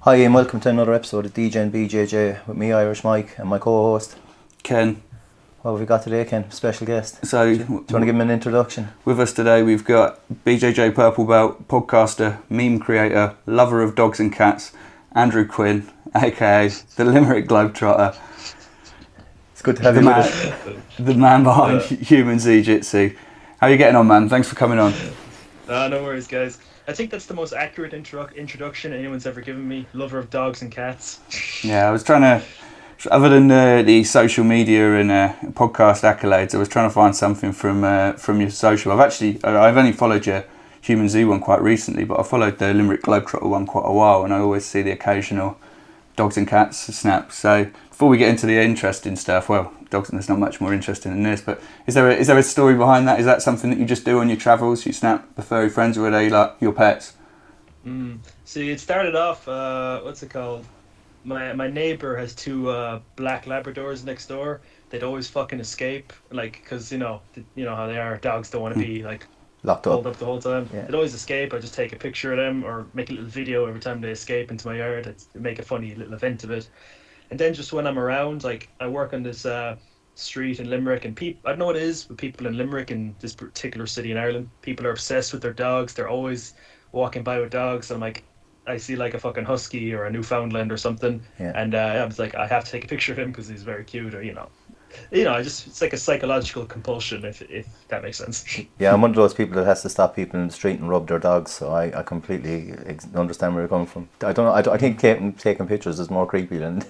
Hi and welcome to another episode of Degen BJJ with me, Irish Mike, and my co-host Ken. What have we got today, Ken? Special guest. So, do you want to give him an introduction? With us today we've got BJJ Purple Belt, podcaster, meme creator, lover of dogs and cats, Andrew Quinn, aka the Limerick Globetrotter. It's good to have you with us. The man behind Humanzeejitsu. How are you getting on, man? Thanks for coming on. No worries, guys. I think that's the most accurate introduction anyone's ever given me. Lover of dogs and cats. Yeah, I was trying to, other than the social media and podcast accolades, I was trying to find something from your social. I've only followed your Human Z one quite recently, but I followed the Limerick Globetrotter one quite a while, and I always see the occasional dogs and cats snap. So before we get into the interesting stuff, well, dogs, there's not much more interesting than this, but is there a story behind that? Is that something that you just do on your travels? You snap the furry friends, or are they like your pets? See, it started off, what's it called? My neighbour has two black Labradors next door. They'd always fucking escape, like, because you know how they are. Dogs don't want to be like locked pulled up the whole time. Yeah. They'd always escape. I just take a picture of them or make a little video every time they escape into my yard. I'd make a funny little event of it. And then just when I'm around, like, I work on this street in Limerick, and I don't know what it is with people in Limerick, in this particular city in Ireland. People are obsessed with their dogs. They're always walking by with dogs. I'm like, I see like a fucking husky or a Newfoundland or something, and I was like, I have to take a picture of him because he's very cute, or it's like a psychological compulsion, if that makes sense. Yeah, I'm one of those people that has to stop people in the street and rub their dogs, so I completely understand where you're coming from. I think taking pictures is more creepy than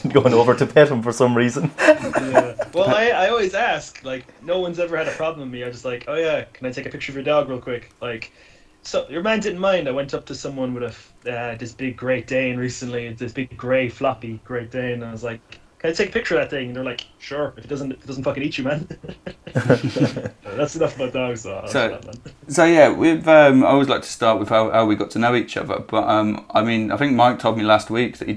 going over to pet him for some reason. Yeah. Well, I always ask, like, no one's ever had a problem with me. I just like, oh yeah, can I take a picture of your dog real quick? Like, so your man didn't mind. I went up to someone with this big Great Dane recently, this big grey floppy Great Dane, and I was like, can I take a picture of that thing? And they're like, sure, if it doesn't fucking eat you, man. That's enough about dogs. So yeah, we've I always like to start with how we got to know each other. But I think Mike told me last week that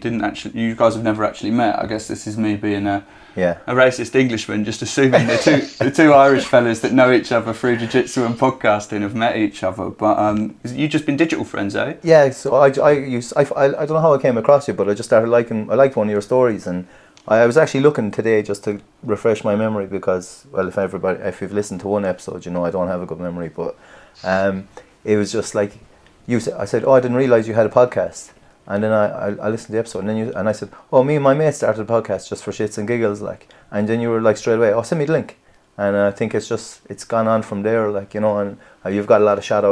you guys have never actually met. I guess this is me being a racist Englishman, just assuming the two Irish fellas that know each other through jiu-jitsu and podcasting have met each other. But you've just been digital friends, eh? Yeah. So I don't know how I came across you, but I just started I liked one of your stories, and I was actually looking today just to refresh my memory because, well, if you've listened to one episode, I don't have a good memory, but it was just like I said, I didn't realise you had a podcast, and then I listened to the episode, and I said, me and my mate started a podcast just for shits and giggles, like, and then you were like straight away, send me the link, and I think it's gone on from there, like, and you've got a lot of shout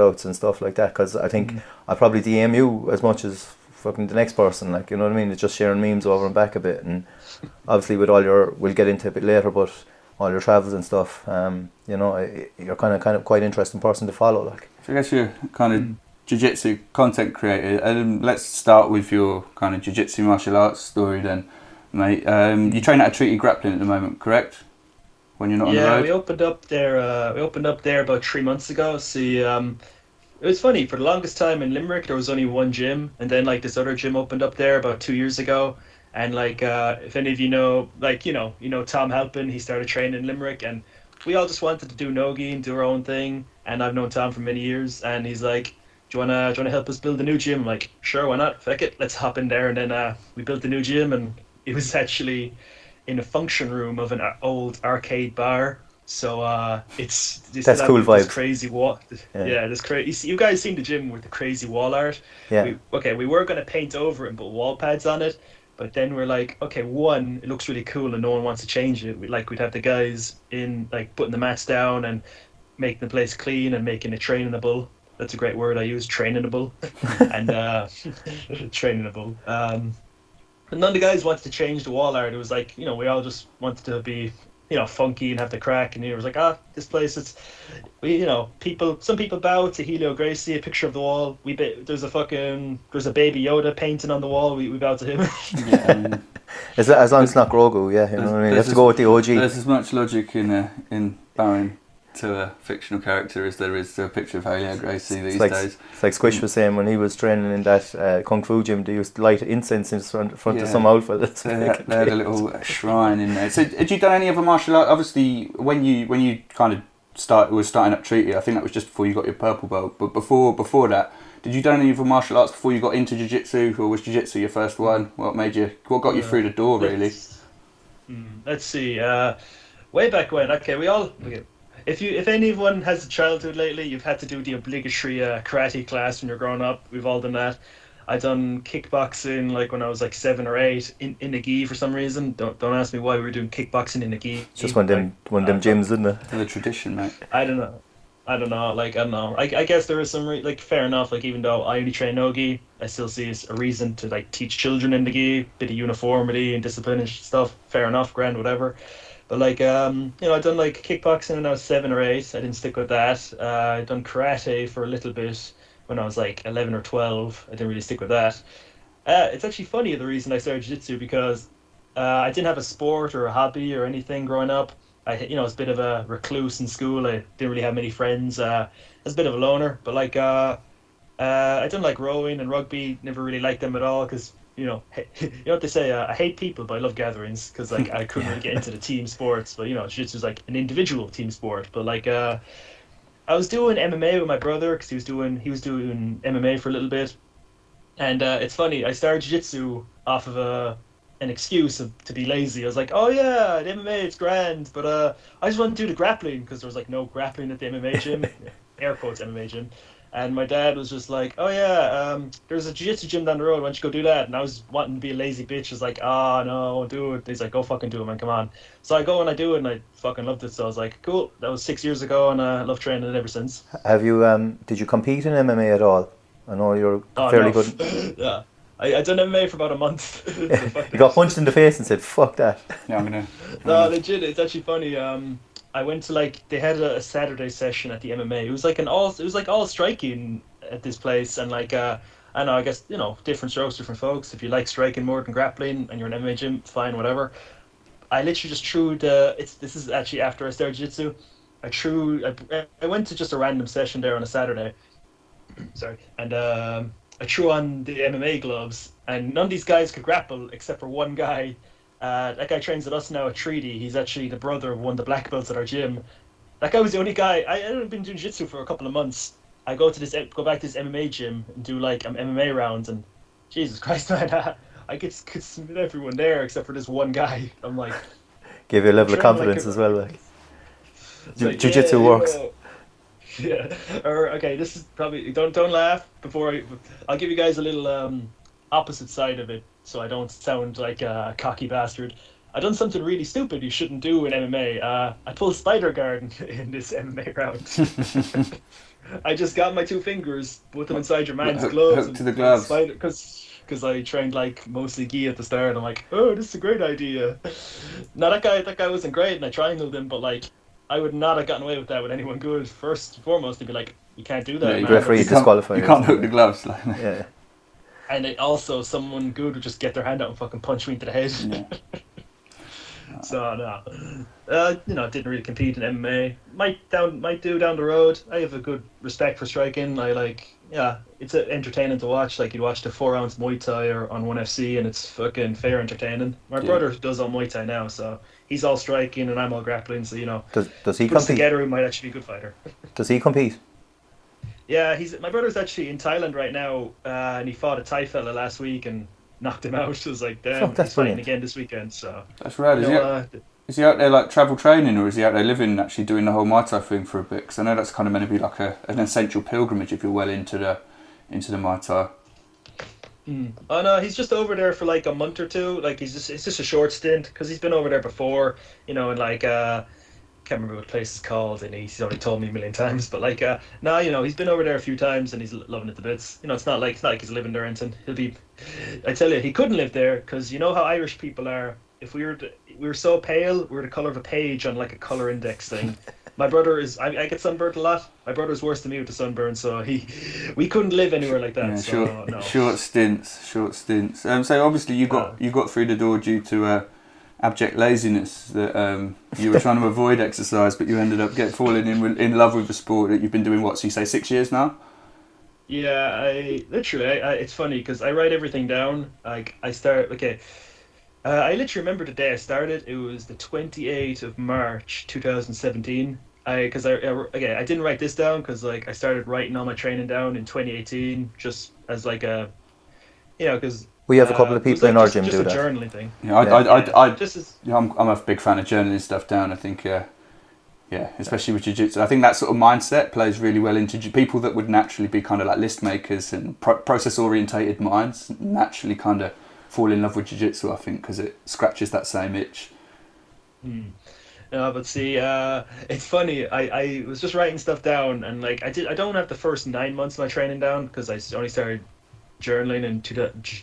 outs and stuff like that, because I think I probably DM you as much as fucking the next person, like, you know what I mean? It's just sharing memes over and back a bit, and obviously with we'll get into it a bit later, but all your travels and stuff, you're kind of quite interesting person to follow, like. So I guess you're kind of jiu-jitsu content creator, and let's start with your kind of jiu-jitsu martial arts story then, mate. You train at a Treaty Grappling at the moment, correct? When you're not on the road? Yeah, we opened up there about 3 months ago. See, it was funny, for the longest time in Limerick there was only one gym, and then like this other gym opened up there about 2 years ago, and like if any of you know, like, you know Tom Halpin, he started training in Limerick, and we all just wanted to do nogi and do our own thing, and I've known Tom for many years, and he's like, do you wanna help us build a new gym? I'm like, sure, why not, fuck it, let's hop in there. And then we built the new gym, and it was actually in a function room of an old arcade bar. So that's cool vibes. This crazy wall. Yeah, this crazy. You guys seen the gym with the crazy wall art? Yeah. We were gonna paint over it and put wall pads on it, but then we're like, okay, one, it looks really cool and no one wants to change it. We'd have the guys in, like, putting the mats down and making the place clean and making it trainable. That's a great word I use, trainable, and trainable. But none of the guys wanted to change the wall art. It was like, we all just wanted to be, funky and have the crack, and it was like, this place, some people bow to Helio Gracie, a picture of the wall. There's a baby Yoda painting on the wall, we bow to him. Yeah, as long as it's not Grogu, yeah, you know what I mean? You have to go with the OG. There's as much logic in bowing to a fictional character as there is to a picture of Helio Gracie these days. It's like Squish was saying when he was training in that Kung Fu gym, they used to light incense in front of some outfit. They had a little shrine in there. So had you done any other martial art? Obviously, when you kind of starting up Treaty, I think that was just before you got your purple belt, but before that, did you do any other martial arts before you got into jiu-jitsu, or was jiu-jitsu your first one? What got you through the door, really? Let's see. Way back when. Okay, if anyone has a childhood lately, you've had to do the obligatory karate class when you're growing up. We've all done that. I done kickboxing like when I was like 7 or 8 in a gi for some reason. Don't ask me why we were doing kickboxing in a gi. It's just one of them gyms, isn't it? The tradition, mate. I don't know. I don't know. I guess there is some fair enough. Like, even though I only train no gi, I still see a reason to like teach children in the gi, bit of uniformity and discipline and stuff. Fair enough, grand, whatever. But like I done like kickboxing when I was 7 or 8. I didn't stick with that. I done karate for a little bit when I was like 11 or 12. I didn't really stick with that. It's actually funny the reason I started jiu-jitsu, because I didn't have a sport or a hobby or anything growing up. I was a bit of a recluse in school. I didn't really have many friends. I was a bit of a loner. But like I done like rowing and rugby. Never really liked them at all, because you know what they say. I hate people, but I love gatherings, because like I couldn't really get into the team sports. But jiu-jitsu is like an individual team sport. But like I was doing MMA with my brother, because he was doing MMA for a little bit. And it's funny, I started jiu-jitsu off of an excuse to be lazy. I was like, oh yeah, the MMA, it's grand, but I just want to do the grappling, because there was like no grappling at the MMA gym, air quotes MMA gym. And my dad was just like, oh yeah, there's a jiu-jitsu gym down the road, why don't you go do that? And I was wanting to be a lazy bitch. I was like, oh no, I won't do it. He's like, go fucking do it, man, come on. So I go and I do it, and I fucking loved it. So I was like, cool, that was 6 years ago, and I love training it ever since. Have you did you compete in MMA at all? I know you're fairly good. Yeah, I done MMA for about a month. You got punched in the face and said, fuck that. Yeah, I'm gonna. No, legit, it's actually funny. I went to they had a Saturday session at the MMA. It was like all striking at this place, and like I know, I guess different strokes, different folks. If you like striking more than grappling and you're an MMA gym, fine, whatever. I literally just threw this is actually after I started jiu-jitsu. I went to just a random session there on a Saturday. Sorry, and I threw on the MMA gloves, and none of these guys could grapple except for one guy. That guy trains at us now at Treaty. He's actually the brother of one of the black belts at our gym. That guy was the only guy. I hadn't been doing jiu-jitsu for a couple of months. I go back to this MMA gym and do like MMA rounds, and Jesus Christ, man, I could submit everyone there except for this one guy. I'm like, give you a level of confidence as well. Like, jiu-jitsu works. Yeah. Or okay, this is probably don't laugh before I'll give you guys a little opposite side of it, so I don't sound like a cocky bastard. I done something really stupid you shouldn't do in MMA. I pulled spider guard in this MMA round. I just got my 2 fingers, put them inside your man's gloves. Hooked to the gloves. Because I trained like mostly gi at the start. I'm like, oh, this is a great idea. Now that guy wasn't great, and I triangled him, but like, I would not have gotten away with that with anyone good. First and foremost, they'd be like, you can't do that, yeah, man. referee disqualify. You can't hook the gloves. Like. Yeah. And also, someone good would just get their hand out and fucking punch me into the head. Yeah. So no, didn't really compete in MMA. Might do down the road. I have a good respect for striking. It's entertaining to watch. Like, you'd watch the 4-ounce Muay Thai or on 1FC, and it's fucking fair entertaining. My brother does all Muay Thai now, so he's all striking and I'm all grappling. So does he put us compete? Together, we might actually be a good fighter. Does he compete? Yeah, my brother's actually in Thailand right now, and he fought a Thai fella last week and knocked him out. It was like, damn, he's fighting again this weekend. So that's right. Is he out there like travel training, or is he out there living, actually doing the whole Muay Thai thing for a bit? Because I know that's kind of meant to be like an essential pilgrimage if you're well into the Muay Thai. Oh no, he's just over there for like a month or two. Like, it's just a short stint, because he's been over there before, and like can't remember what the place is called, and he's already told me a million times. But like, he's been over there a few times and he's loving it to bits. It's not like he's living there, and I tell you, he couldn't live there, because you know how Irish people are. If we were so pale, we're the colour of a page on like a colour index thing. My brother is. I get sunburned a lot. My brother's worse than me with the sunburn, so we couldn't live anywhere like that. Yeah, short stints. So obviously you got through the door due to abject laziness, that you were trying to avoid exercise, but you ended up falling in love with the sport that you've been doing. What, so you say 6 years now? Yeah, it's funny because I write everything down. Like, I literally remember the day I started. It was the 28th of March 2017. I didn't write this down because like I started writing all my training down in 2018 just as like a, because We have a couple of people in our gym just do a that. journaling thing. Yeah, Just as I'm a big fan of journaling stuff down. I think, especially with jiu-jitsu. I think that sort of mindset plays really well into people that would naturally be kind of like list makers and process-orientated minds naturally kind of fall in love with jiu-jitsu, I think, because it scratches that same itch. No, but see, it's funny. I was just writing stuff down, and like I don't have the first 9 months of my training down because I only started journaling in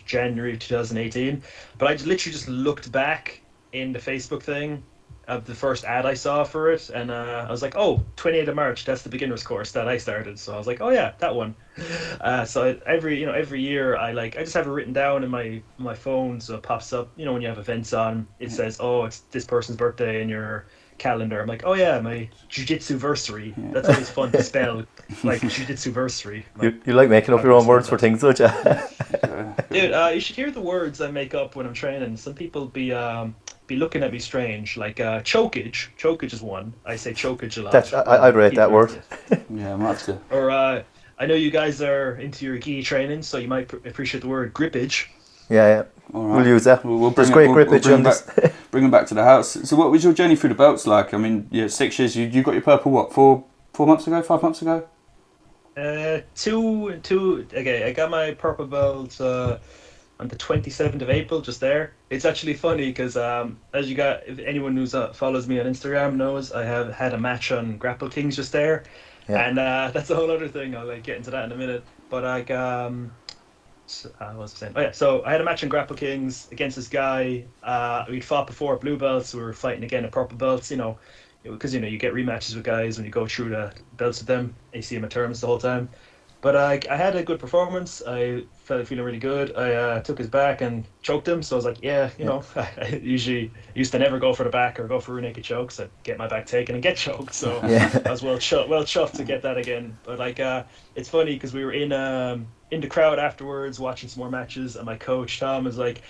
January of 2018. But I literally just looked back in the Facebook thing of the first ad I saw for it, and I was like, oh, 28th of March, that's the beginner's course that I started. So I was like, oh yeah, that one. So every year I just have it written down in my phone, so it pops up. When you have events on, it says, oh, it's this person's birthday in your calendar. I'm like, oh yeah, my jiu-jitsu-versary. That's always fun to spell, like jiu-jitsu-versary. You like making up your own words for things, don't you? Dude, you should hear the words I make up when I'm training. Some people be looking at me strange, like chokage. Chokage is one. I say chokage a lot. I'd rate that word. Yeah, I might have to. Or I know you guys are into your gi training, so you might appreciate the word grippage. Yeah. All right. We'll use that. We'll There's great grippage on this. Bring them back to the house. So what was your journey through the belts like? I mean, 6 years, you got your purple, what, 4 months ago, 5 months ago? Two. Okay, I got my purple belt on the 27th of April, just there. It's actually funny because if anyone who follows me on Instagram knows, I have had a match on Grapple Kings just there. Yeah. And that's a whole other thing. I'll get into that in a minute. But what was I saying? Oh yeah, so I had a match on Grapple Kings against this guy. We'd fought before at blue belts. We were fighting again at purple belts. Because you get rematches with guys when you go through the belts with them. You see them at tournaments the whole time. But I had a good performance. I felt feeling really good. I took his back and choked him. So I was like, I usually used to never go for the back or go for rear naked chokes. I'd get my back taken and get choked. So I was well chuffed to get that again. But it's funny because we were in the crowd afterwards watching some more matches, and my coach Tom was like,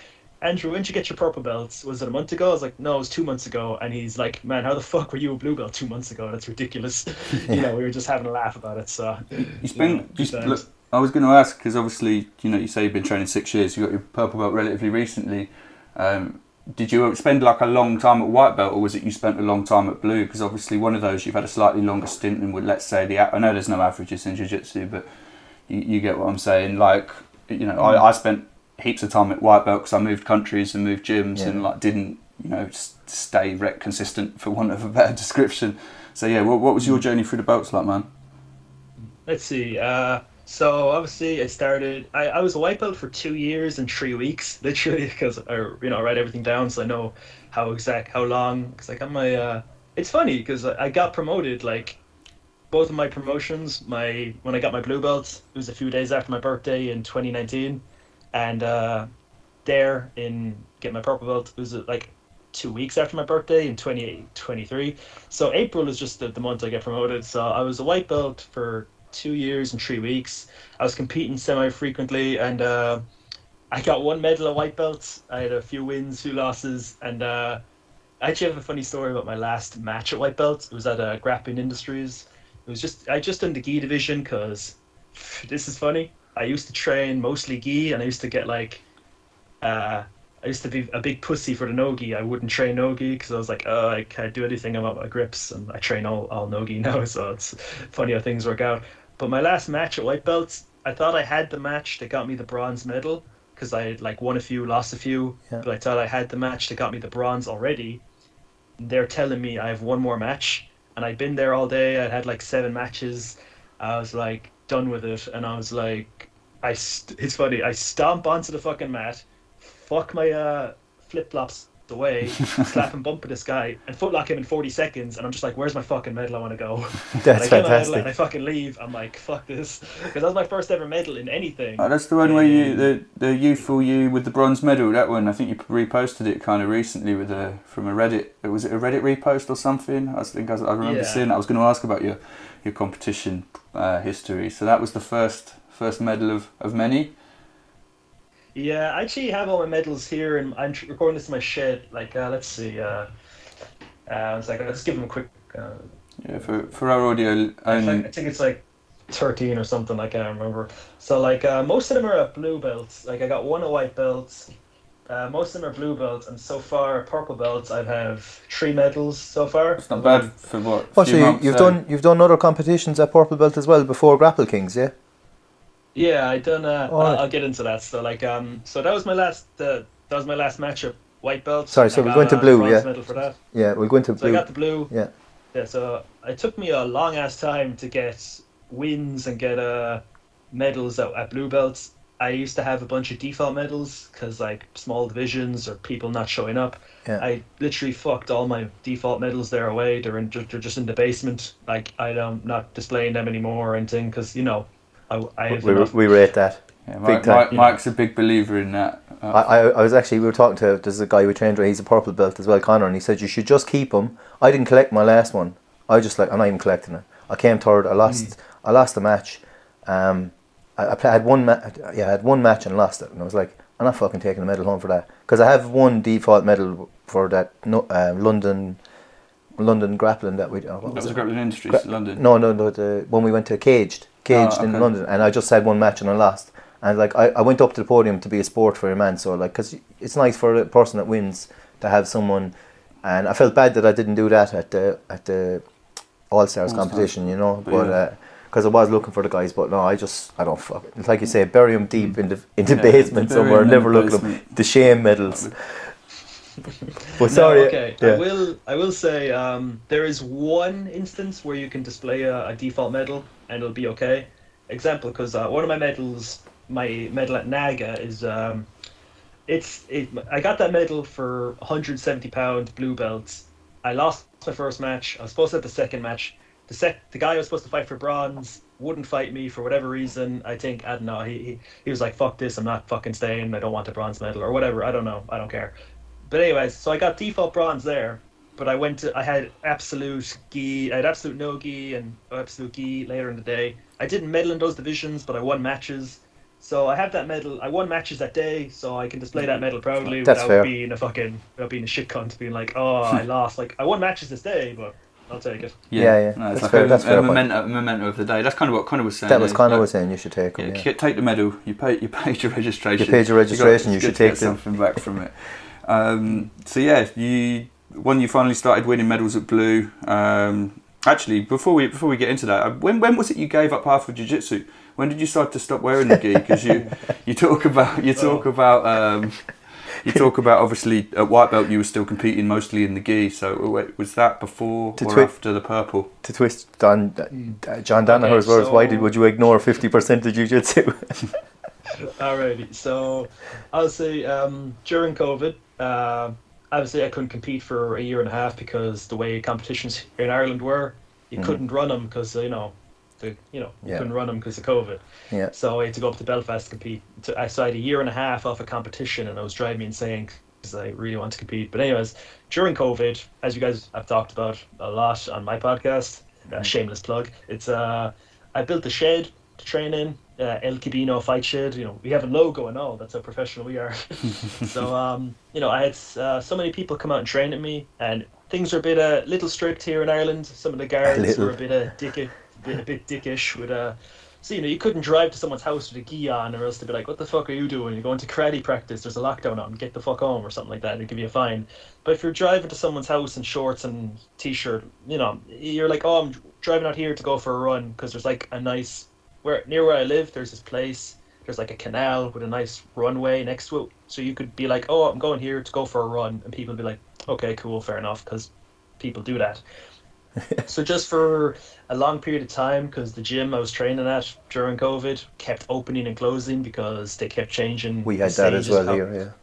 Andrew, when did you get your purple belts? Was it a month ago? I was like, no, it was 2 months ago. And he's like, man, how the fuck were you a blue belt 2 months ago? That's ridiculous. We were just having a laugh about it. So look, I was going to ask, because obviously, you say you've been training 6 years. You got your purple belt relatively recently. Did you spend like a long time at white belt, or was it you spent a long time at blue? Because obviously one of those you've had a slightly longer stint than would, let's say, I know there's no averages in jiu-jitsu, but you get what I'm saying. Like, I spent heaps of time at white belt because I moved countries and moved gyms and didn't stay consistent, for want of a better description. So what was your journey through the belts like, man? Let's see. So obviously I was a white belt for 2 years and 3 weeks, literally, because I write everything down so I know how long. Because it's funny because I got promoted both of my promotions. When I got my blue belt, it was a few days after my birthday in 2019. And get my purple belt, it was 2 weeks after my birthday in 2023. So April is just the month I get promoted. So I was a white belt for 2 years and 3 weeks. I was competing semi-frequently, and I got one medal at white belt. I had a few wins, few losses, and I actually have a funny story about my last match at white belt. It was at Grappling Industries. I just done the gi division because this is funny. I used to train mostly gi, and I used to get I used to be a big pussy for the no-gi. I wouldn't train no-gi because I was like, oh, I can't do anything about my grips, and I train all no-gi now, so it's funny how things work out. But my last match at white belts, I thought I had the match that got me the bronze medal because I had won a few, lost a few, but I thought I had the match that got me the bronze already. They're telling me I have one more match, and I'd been there all day. I'd had 7 matches. I was done with it, and I was it's funny, I stomp onto the fucking mat, fuck my flip-flops away, slap and bump at this guy, and footlock him in 40 seconds, and I'm just where's my fucking medal? I want to go. That's fantastic. And I fucking leave. I'm like, fuck this, because that was my first ever medal in anything. Oh, that's the one where the youthful you with the bronze medal, that one. I think you reposted it kind of recently from a Reddit. Was it a Reddit repost or something? I remember seeing that. I was going to ask about your competition history. So that was the first medal of many. Yeah, I actually have all my medals here, and I'm recording this in my shed. Let's see. Let's give them a quick Yeah, for our audio, I think it's like 13 or something. I can't remember. So like most of them are at blue belts. Like I got one at white belts. Most of them are blue belts, and so far purple belts. I have 3 medals so far. it's not bad for what? Oh, few so months, you've done other competitions at purple belt as well before Grapple Kings, yeah? Yeah, I done. Alright. I'll get into that. So like so that was my last match at white belt. Sorry, so I we're got going to a blue, bronze yeah? medal for that. Yeah, we'll go into So I blue. got the blue. Yeah. Yeah, so it took me a long ass time to get wins and get medals at blue belts. I used to have a bunch of default medals because like small divisions or people not showing up. Yeah. I literally fucked all my default medals there away. They're just in the basement. Like I'm not displaying them anymore or anything because I have enough. We rate that. Yeah, Big time. Mike's a big believer in that. I was actually, we were talking to, there's a guy we trained with, he's a purple belt as well, Connor, and he said you should just keep him. I didn't collect my last one. I was just like, I'm not even collecting it. I came third, I lost the match. I had one match and lost it, and I was like, I'm not fucking taking a medal home for that, because I have one default medal for that London grappling that we. That was a Grappling Industries, London. No, when we went to Caged in London, and I just had one match and I lost. And like I went up to the podium to be a sport for a man, so like, because it's nice for a person that wins to have someone, and I felt bad that I didn't do that at the All Stars competition, but because I was looking for the guys, but no, I don't fuck it. It's like you say, bury them deep in the basement somewhere, never look at them. The shame medals. But sorry. No, okay. Yeah. I will say there is one instance where you can display a default medal and it'll be okay. Example, because one of my medals, my medal at Naga is I got that medal for 170 pound blue belts. I lost my first match. I was supposed to have the second match. The guy I was supposed to fight for bronze wouldn't fight me for whatever reason. I think, I don't know, he was like, fuck this, I'm not fucking staying, I don't want the bronze medal or whatever, I don't know, I don't care. But anyways, so I got default bronze there, but I had absolute gi, I had absolute no gi and absolute gi later in the day. I didn't medal in those divisions, but I won matches. So I have that medal. I won matches that day, so I can display that medal proudly without being a shit cunt, being like, oh, I lost. Like, I won matches this day, but I'll take it. Yeah. No, it's that's like fair. That's fair. Memento of the day. That's kind of what Connor was saying. That was Connor was saying. You should take them. Yeah. Take the medal. You paid your registration. You paid your registration. You should take something back from it. So yeah, when you finally started winning medals at Blue. Actually, before we get into that, when was it you gave up half of jiu-jitsu? When did you start to stop wearing the gi? Because you talk about obviously at white belt you were still competing mostly in the gi. So was that before or after the purple? To twist John Danaher's words, would you ignore 50% of jiu-jitsu? Alrighty, so I'll say during COVID, obviously I couldn't compete for a year and a half because the way competitions here in Ireland were, you couldn't run them because you couldn't run them because of COVID. Yeah. So I had to go up to Belfast to compete. So I had a year and a half off a competition, and it was driving me insane because I really want to compete. But anyways, during COVID, as you guys have talked about a lot on my podcast, shameless plug, it's I built a shed to train in, El Cabino Fight Shed. We have a logo and all. That's how professional we are. So I had so many people come out and train at me, and things are a little strict here in Ireland. Some of the guards were a bit dickish with so you couldn't drive to someone's house with a gi on, or else they'd be like, what the fuck are you doing? You're going to karate practice, there's a lockdown on, get the fuck home, or something like that. They'd give you a fine. But if you're driving to someone's house in shorts and t-shirt, you're like, oh, I'm driving out here to go for a run, because there's like a nice, near where I live, there's this place, there's like a canal with a nice runway next to it, so you could be like, oh, I'm going here to go for a run, and people would be like, okay, cool, fair enough, because people do that. So just for a long period of time, because the gym I was training at during COVID kept opening and closing because they kept changing. We had that as well here,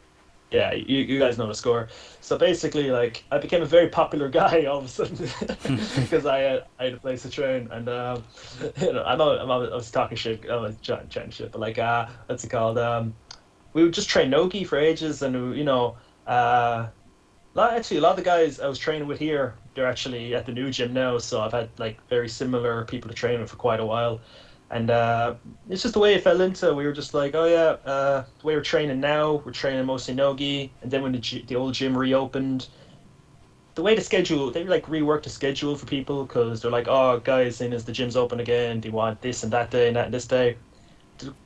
yeah. You guys know the score. So basically, like, I became a very popular guy all of a sudden because I had a place to train, and I was talking shit, I was chatting shit, but like, what's it called? We would just train no-gi for ages, and actually, a lot of the guys I was training with here, they're actually at the new gym now, so I've had like very similar people to train with for quite a while. And it's just the way it fell into. We were just like, oh yeah, the way we're training now, we're training mostly no-gi. And then when the old gym reopened, the way the schedule, they like rework the schedule for people because they're like, oh, guys, seeing as the gym's open again, do you want this and that day and that and this day?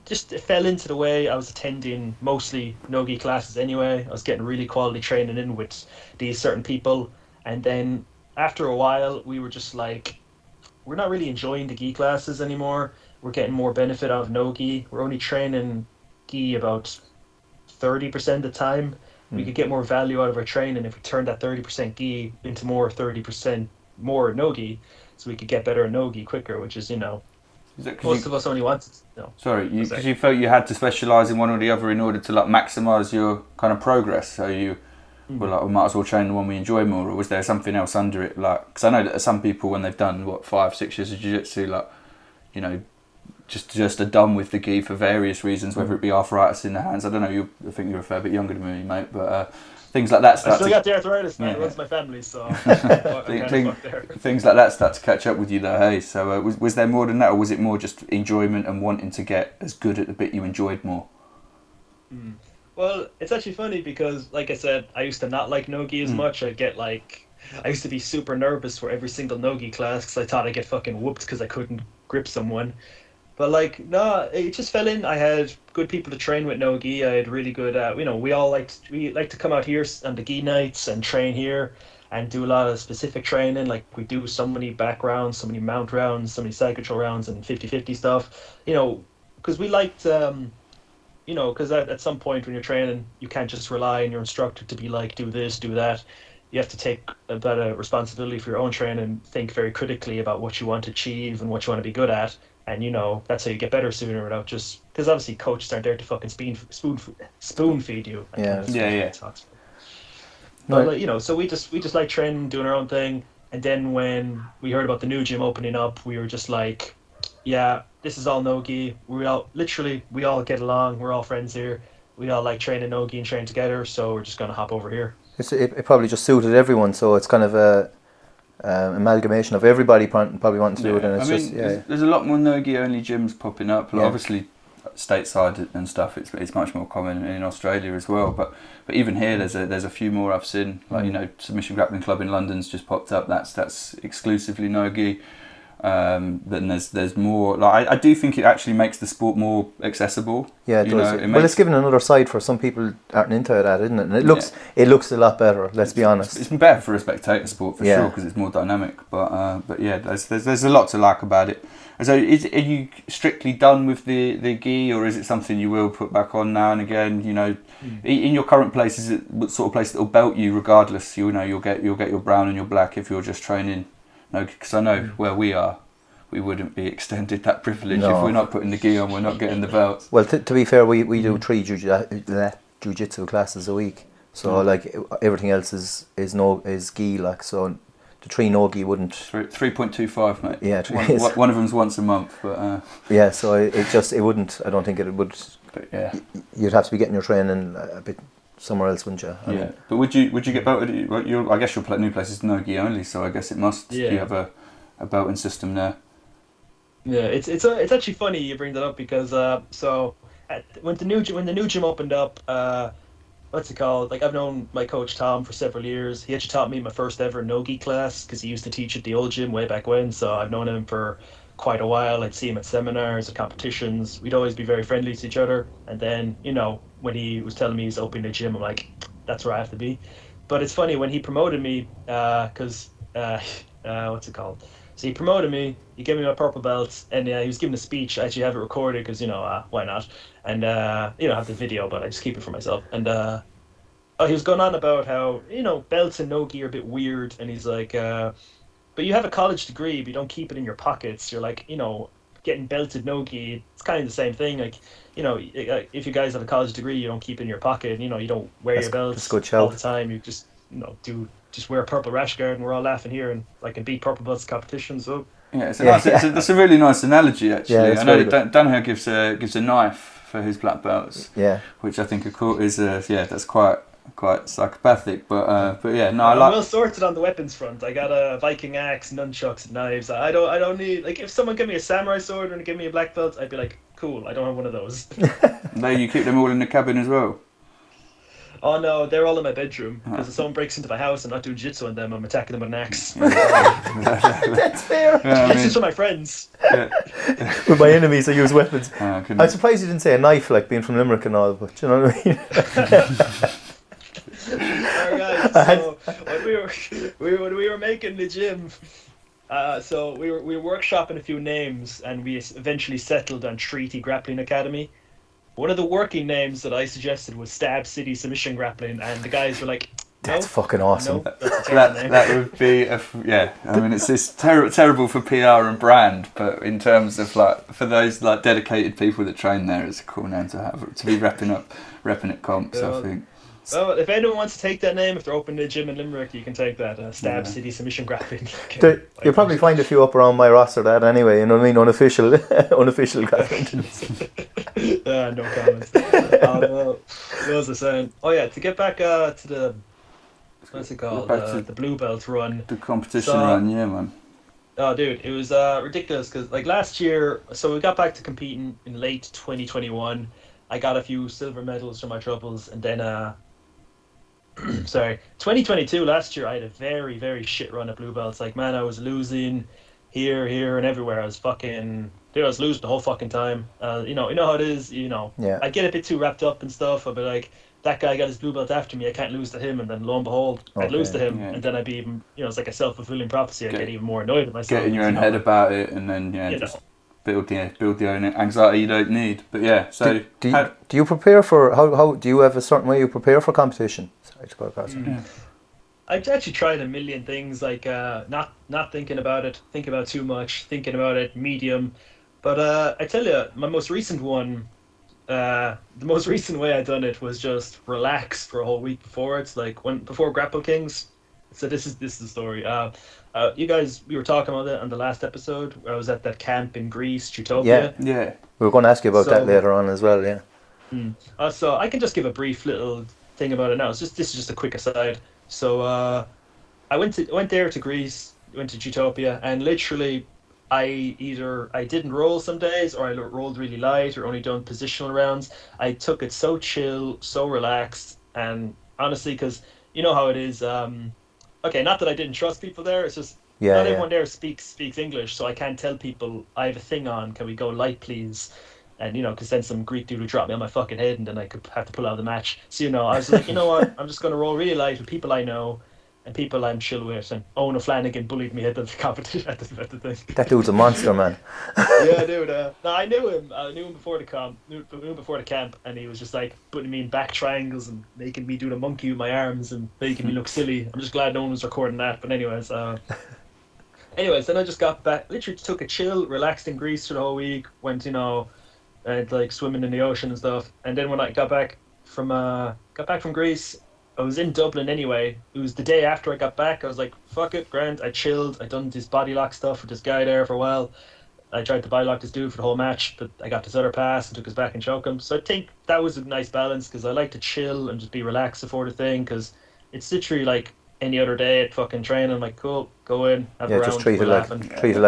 Just it fell into the way I was attending mostly no-gi classes anyway. I was getting really quality training in with these certain people. And then after a while, we were just like, we're not really enjoying the gi classes anymore. We're getting more benefit out of no-gi. We're only training gi about 30% of the time. We could get more value out of our training if we turned that 30% gi into more 30% more no-gi, so we could get better at no-gi quicker, which is, most of us only want to. Sorry, because you felt you had to specialise in one or the other in order to like maximise your kind of progress. So you were like, we might as well train the one we enjoy more, or was there something else under it? Like, because I know that some people, when they've done 5-6 years of jiu-jitsu, like, just are done with the gi for various reasons, whether it be arthritis in the hands. I don't know. I think you're a fair bit younger than me, mate, but things like that start. I still got the arthritis, man. It runs my family, so things like that start to catch up with you, though. Hey, so was there more than that, or was it more just enjoyment and wanting to get as good at the bit you enjoyed more? Well, it's actually funny because, like I said, I used to not like no-gi as much. I used to be super nervous for every single no-gi class because I thought I'd get fucking whooped because I couldn't grip someone. But no, it just fell in. I had good people to train with no-gi. I had really good, we like to come out here on the gi nights and train here and do a lot of specific training. Like we do so many back rounds, so many mount rounds, so many side control rounds and 50-50 stuff, because we liked, because at some point when you're training, you can't just rely on your instructor to be like, do this, do that. You have to take a bit of responsibility for your own training and think very critically about what you want to achieve and what you want to be good at. And that's how you get better sooner without just, because obviously coaches aren't there to fucking spoon feed you. Yeah. But so we just like training, doing our own thing. And then when we heard about the new gym opening up, we were just like, yeah, this is all no-gi. We all get along. We're all friends here. We all like training no-gi and train together. So we're just gonna hop over here. It probably just suited everyone. So it's kind of a amalgamation of everybody probably wanting to do it, and there's a lot more no-gi only gyms popping up. Like obviously stateside and stuff, it's much more common in Australia as well, but even here there's a few more I've seen, like Submission Grappling Club in London's just popped up. That's exclusively no-gi. Then there's more. Like I do think it actually makes the sport more accessible. Yeah, it does. It's given another side for some people aren't into that, isn't it? And it looks a lot better. Let's be honest. It's better for a spectator sport for sure because it's more dynamic. But yeah, there's a lot to like about it. So are you strictly done with the gi, or is it something you will put back on now and again? In your current place, is it what sort of place that will belt you regardless? You'll get your brown and your black if you're just training. No, because I know where we are, we wouldn't be extended that privilege. If we're not putting the gi on, we're not getting the belts. Well, to be fair, we do 3 jiu-jitsu classes a week. So like everything else is gi. Like so, the 3 no gi wouldn't. 3.25, mate. Yeah, one of them's once a month, but. Yeah, so it wouldn't. I don't think it would. But yeah, you'd have to be getting your training a bit somewhere else, wouldn't you? I mean, but would you get belted? Well, I guess your new place is no gi only, so I guess it must. Yeah. You have a belting system there. Yeah, it's actually funny you bring that up because when the new gym opened up, what's it called? Like I've known my coach Tom for several years. He actually taught me my first ever no-gi class because he used to teach at the old gym way back when. So I've known him for quite a while. I'd see him at seminars, at competitions. We'd always be very friendly to each other. And then when he was telling me he's opening a gym, I'm like, that's where I have to be. But it's funny when he promoted me because what's it called? So he promoted me, he gave me my purple belt, and he was giving a speech. I actually have it recorded because, why not? And, I have the video, but I just keep it for myself. And he was going on about how, belts and no-gi are a bit weird. And he's like, but you have a college degree, but you don't keep it in your pockets. You're like, getting belted no-gi, it's kind of the same thing. Like, if you guys have a college degree, you don't keep it in your pocket. You don't wear your belts all the time. You just, just wear a purple rash guard, and we're all laughing here, and I can beat purple belts competitions. So yeah, that's a really nice analogy actually. Yeah, I know that Danaher gives a knife for his black belts. Yeah, which I think is that's quite psychopathic, but yeah, no, I'm well sorted on the weapons front. I got a Viking axe, nunchucks, and knives. I don't need, like, if someone give me a samurai sword and give me a black belt, I'd be like, cool. I don't have one of those. No, you keep them all in the cabin as well. Oh no, they're all in my bedroom because if someone breaks into my house, I'm not doing jiu-jitsu on them. I'm attacking them with an axe. That's fair. This is for my friends. With my enemies, I use weapons. I I'm surprised you didn't say a knife, like being from Limerick and all, but you know what I mean? Alright, so when we were making the gym, so we were workshopping a few names, and we eventually settled on Treaty Grappling Academy. One of the working names that I suggested was Stab City Submission Grappling, and the guys were like, "No, That's fucking awesome. no, that's a terrible name." that would be I mean, it's terrible for PR and brand, but in terms of like for those like dedicated people that train there, it's a cool name to have to be repping at comps. Yeah. I think. Well, if anyone wants to take that name, if they're opening a gym in Limerick, you can take that. Stab City Submission Grappling. You'll probably find a few up around my roster that anyway, you know what I mean? Unofficial grappling. No comments. What was I saying? Oh yeah, to get back to the what's it called? The Blue Belt run. The competition run, yeah, man. Oh, dude, it was ridiculous because like last year, so we got back to competing in late 2021. I got a few silver medals for my troubles, and then 2022 last year I had a very, very shit run at blue belts. Like, man, I was losing here, and everywhere. I was losing the whole fucking time. You know how it is. Yeah. I get a bit too wrapped up and stuff. I'd be like, that guy got his blue belt after me. I can't lose to him, and then lo and behold, I'd lose to him, and then I'd be even. It's like a self-fulfilling prophecy. I'd get even more annoyed at myself. Get in your own head about it, and then just build the own anxiety you don't need. But yeah, so do you prepare for how do you have a certain way you prepare for competition? Sorry to go across. I've actually tried a million things, like not thinking about it, thinking about too much, thinking about it medium. But I tell you, my most recent one, the most recent way I done it was just relax for a whole week before. It's like before Grapple Kings. So this is the story. You guys, we were talking about it on the last episode. I was at that camp in Greece, Utopia. Yeah. We were going to ask you about that later on as well. Yeah. So I can just give a brief little thing about it now. This is just a quick aside. So I went there to Greece, went to Utopia, and literally I didn't roll some days, or I rolled really light, or only done positional rounds. I took it so chill, so relaxed, and honestly, because you know how it is. Okay, not that I didn't trust people there. It's just not everyone there speaks English, so I can't tell people I have a thing on. Can we go light, please? And because then some Greek dude would drop me on my fucking head, and then I could have to pull out of the match. So I was like, you know what? I'm just gonna roll really light with people I know and people I'm chill with. And Owen O'Flanagan bullied me at the competition at the thing. That dude's a monster, man. Yeah, dude. No, I knew him. I knew him before the camp, and he was just like putting me in back triangles and making me do the monkey with my arms and making me look silly. I'm just glad no one was recording that. But anyways, then I just got back. Literally took a chill, relaxed in Greece for the whole week. Went, like swimming in the ocean and stuff. And then when I got back from Greece, I was in Dublin anyway. It was the day after I got back. I was like, fuck it, grand. I chilled. I done this body lock stuff with this guy there for a while. I tried to body lock this dude for the whole match, but I got this other pass and took his back and choke him. So I think that was a nice balance, because I like to chill and just be relaxed before the thing, because it's literally like any other day at fucking training. I'm like, cool, go in, have a round, just treat it like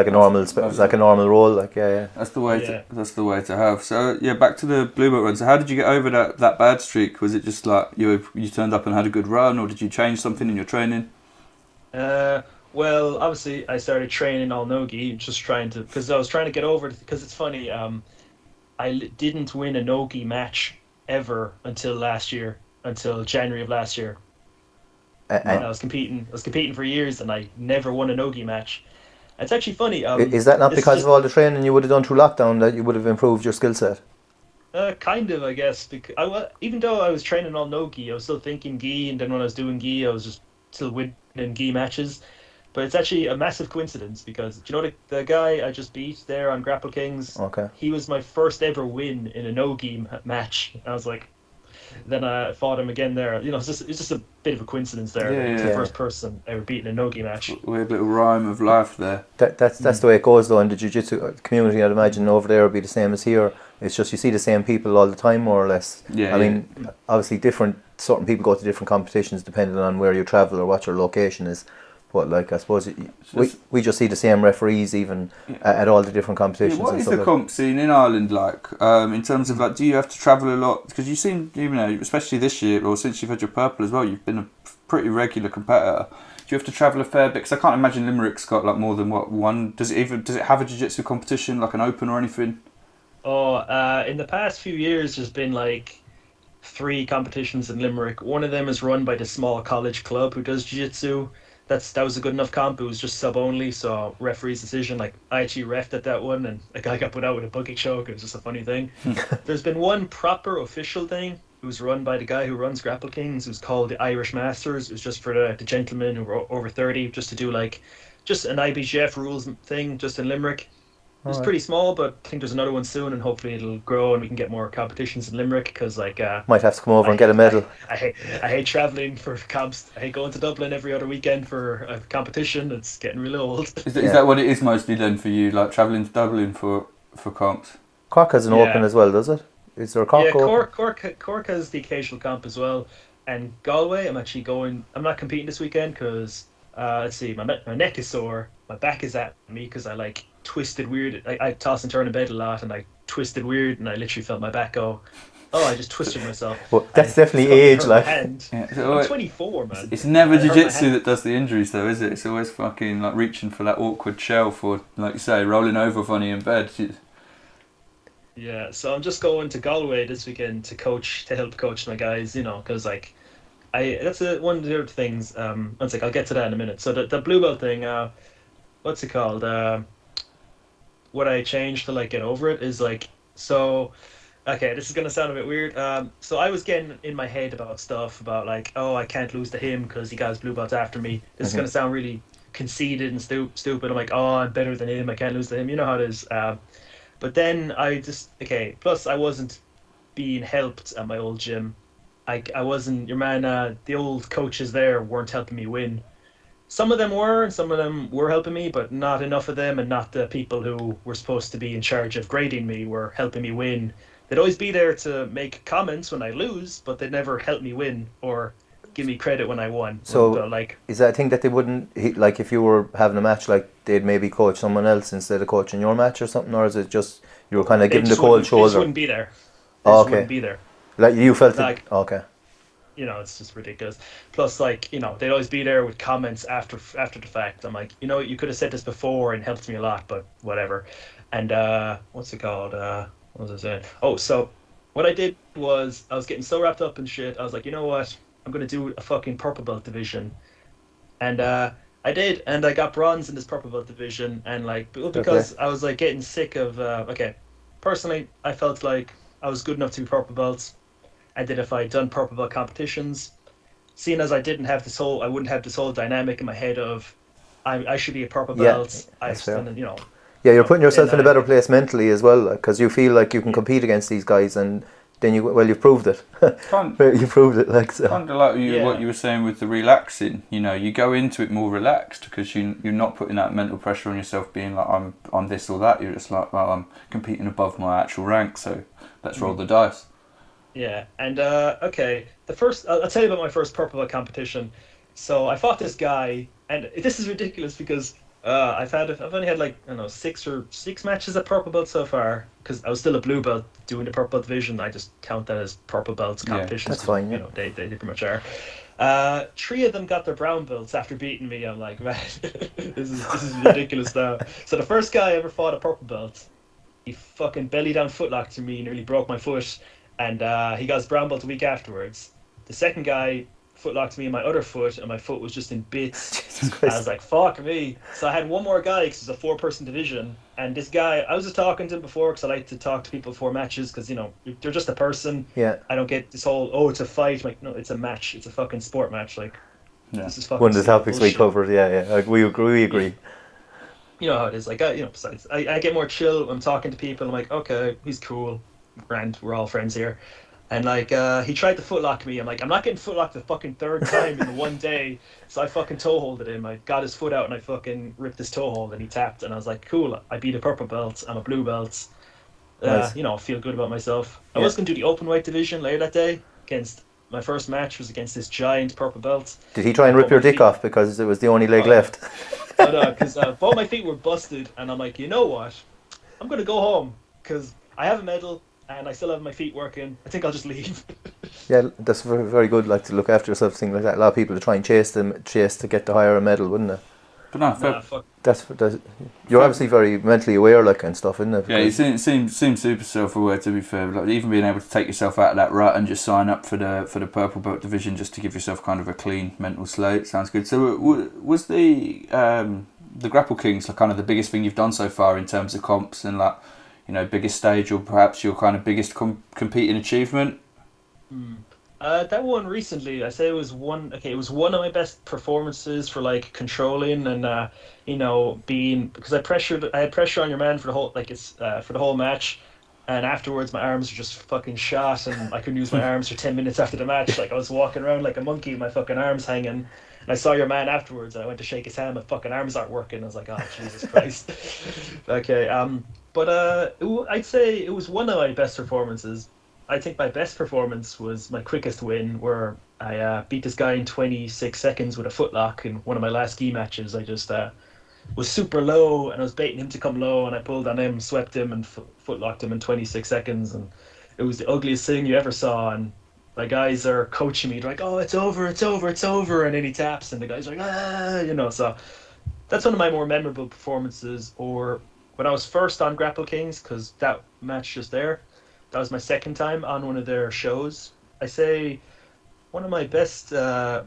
a normal role, like That's the way to have. So back to the blue belt run. So how did you get over that bad streak? Was it just like you turned up and had a good run, or did you change something in your training? Well, obviously I started training all no-gi, just trying to, because I was trying to get over it. Because it's funny, I didn't win a no-gi match ever until January of last year. I was competing for years, and I never won a no-gi match. It's actually funny. Is that not because of all the training you would have done through lockdown that you would have improved your skill set? Kind of, I guess. Because even though I was training all no-gi, I was still thinking gi, and then when I was doing gi, I was just still winning gi matches. But it's actually a massive coincidence, because the guy I just beat there on Grapple Kings? Okay. He was my first ever win in a no-gi match. I was like, then I fought him again there. It's just a bit of a coincidence there. He's the first person ever beaten in a no-gi match. Weird little rhyme of life there. That's the way it goes though in the jiu-jitsu community. I'd imagine over there would be the same as here. It's just you see the same people all the time, more or less. I mean, obviously certain people go to different competitions depending on where you travel or what your location is. But like I suppose we just see the same referees even at all the different competitions. What and is stuff the comp scene in Ireland like? In terms of like, do you have to travel a lot? Because you seem, you know, especially this year or since you've had your purple as well, you've been a pretty regular competitor. Do you have to travel a fair bit? Because I can't imagine Limerick's got like more than one. Does it have a jiu-jitsu competition, like an open or anything? In the past few years, there's been like 3 competitions in Limerick. One of them is run by the small college club who does jiu-jitsu. That was a good enough comp. It was just sub only, so referee's decision. Like I actually refed at that one, and a guy got put out with a bucket choke. It was just a funny thing. There's been one proper official thing. It was run by the guy who runs Grapple Kings. It was called the Irish Masters. It was just for the gentlemen who were over 30, just to do like just an IBJJF rules thing, just in Limerick. It's pretty small, but I think there's another one soon, and hopefully it'll grow and we can get more competitions in Limerick. Because like might have to come over and get a medal. I hate traveling for comps. I hate going to Dublin every other weekend for a competition. It's getting really old. Is that what it is mostly then for you, like travelling to Dublin for comps? Cork has an open as well, does it? Is there a Cork? Yeah, Cork has the occasional comp as well, and Galway. I'm actually going. I'm not competing this weekend because let's see, my neck is sore, my back is at me because I like twisted weird. I toss and turn in bed a lot, and I twisted weird, and I literally felt my back go. Oh, I just twisted myself. Well, that's definitely age, like. I'm 24, man. It's never jiu-jitsu that does the injuries, though, is it? It's always fucking like reaching for that awkward shelf, or like you say, rolling over funny in bed. Yeah, so I'm just going to Galway this weekend to help coach my guys, you know, because like, that's one of the other things. One sec, I'll get to that in a minute. So the blue belt thing, what's it called? What I changed to like get over it is like, so, okay, this is gonna sound a bit weird. So I was getting in my head about stuff about like, oh, I can't lose to him because he got his blue belt after me. This is gonna sound really conceited and stupid. I'm like, oh, I'm better than him. I can't lose to him. You know how it is. But then plus I wasn't being helped at my old gym. I wasn't, the old coaches there weren't helping me win. Some of them were helping me, but not enough of them, and not the people who were supposed to be in charge of grading me were helping me win. They'd always be there to make comments when I lose, but they'd never help me win or give me credit when I won. So like, is that a thing that they wouldn't, like if you were having a match, like they'd maybe coach someone else instead of coaching your match or something, or is it just you were kind of giving the cold shoulder? They just wouldn't be there. Wouldn't be there. Like you felt like, okay. You know, it's just ridiculous. Plus, like, you know, they'd always be there with comments after the fact. I'm like, you know, you could have said this before and helped me a lot, but whatever. And what's it called? What was I saying? Oh, so what I did was I was getting so wrapped up in shit. I was like, you know what? I'm gonna do a fucking purple belt division, and I did, and I got bronze in this purple belt division, and like because I was like getting sick of. Personally, I felt like I was good enough to be purple belts. And then if I'd done purple belt competitions, seeing as I wouldn't have this whole dynamic in my head of I should be a purple belt. Yeah, you're putting yourself in a better place mentally as well, because you feel like you can compete against these guys, and then you've proved it. You proved it, like so. Kind of like what you were saying with the relaxing. You know, you go into it more relaxed because you're not putting that mental pressure on yourself, being like I'm on this or that. You're just like, well, I'm competing above my actual rank, so let's roll the dice. Yeah, and I'll tell you about my first purple belt competition. So I fought this guy, and this is ridiculous because I've only had like, I don't know, six matches at purple belt so far, because I was still a blue belt doing the purple belt division. I just count that as purple belts competitions. That's fine. You know, they pretty much are. 3 of them got their brown belts after beating me. I'm like, man, this is ridiculous now. So the first guy I ever fought a purple belt, he fucking belly down footlocked me, nearly broke my foot. And he got his brown belt a week afterwards. The second guy footlocked me in my other foot, and my foot was just in bits. I was like, fuck me. So I had one more guy, because it's a 4-person division. And this guy, I was just talking to him before, because I like to talk to people before matches, because, you know, they're just a person. Yeah. I don't get this whole, it's a fight. Like, no, it's a match. It's a fucking sport match. Like, this is fucking one of the topics we covered, yeah. Like, we agree. You know how it is. Like, besides, I get more chill when I'm talking to people. I'm like, okay, he's cool. Grand, we're all friends here. And like he tried to footlock me. I'm like, I'm not getting footlocked the fucking 3rd time in the one day. So I fucking toe holded him. I got his foot out and I fucking ripped his toe hold, and he tapped, and I was like, cool, I beat a purple belt, I'm a blue belt. Nice. You know, feel good about myself. I was gonna do the open weight division later that day against my first match was against this giant purple belt. Did he try and rip your dick off because it was the only leg left? Because both my feet were busted, and I'm like, you know what? I'm gonna go home because I have a medal and I still have my feet working. I think I'll just leave. Yeah, that's very, very good. Like to look after yourself, things like that. A lot of people to try and chase to get the higher medal, wouldn't it? But no, Fuck. That's you're obviously very mentally aware, like, and stuff, isn't it? Yeah, you seem super self-aware, to be fair. Like, even being able to take yourself out of that rut and just sign up for the purple belt division just to give yourself kind of a clean mental slate sounds good. So was the Grapple Kings like kind of the biggest thing you've done so far in terms of comps and, like, you know, biggest stage, or perhaps your kind of biggest competing achievement? That one recently, I say it was one. Okay, it was one of my best performances for, like, controlling and you know, being, because I had pressure on your man for the whole, like, it's for the whole match, and afterwards my arms were just fucking shot, and I couldn't use my arms for 10 minutes after the match. Like, I was walking around like a monkey with my fucking arms hanging, and I saw your man afterwards, and I went to shake his hand, my fucking arms aren't working. I was like, oh Jesus Christ. Okay, but I'd say it was one of my best performances. I think my best performance was my quickest win, where I beat this guy in 26 seconds with a footlock in one of my last gi matches. I just was super low, and I was baiting him to come low, and I pulled on him, swept him, and footlocked him in 26 seconds. And it was the ugliest thing you ever saw. And my guys are coaching me. They're like, oh, it's over, it's over, it's over. And then he taps, and the guy's like, ah, you know. So that's one of my more memorable performances. Or when I was first on Grapple Kings, because that match just there, that was my second time on one of their shows. I say one of my best, my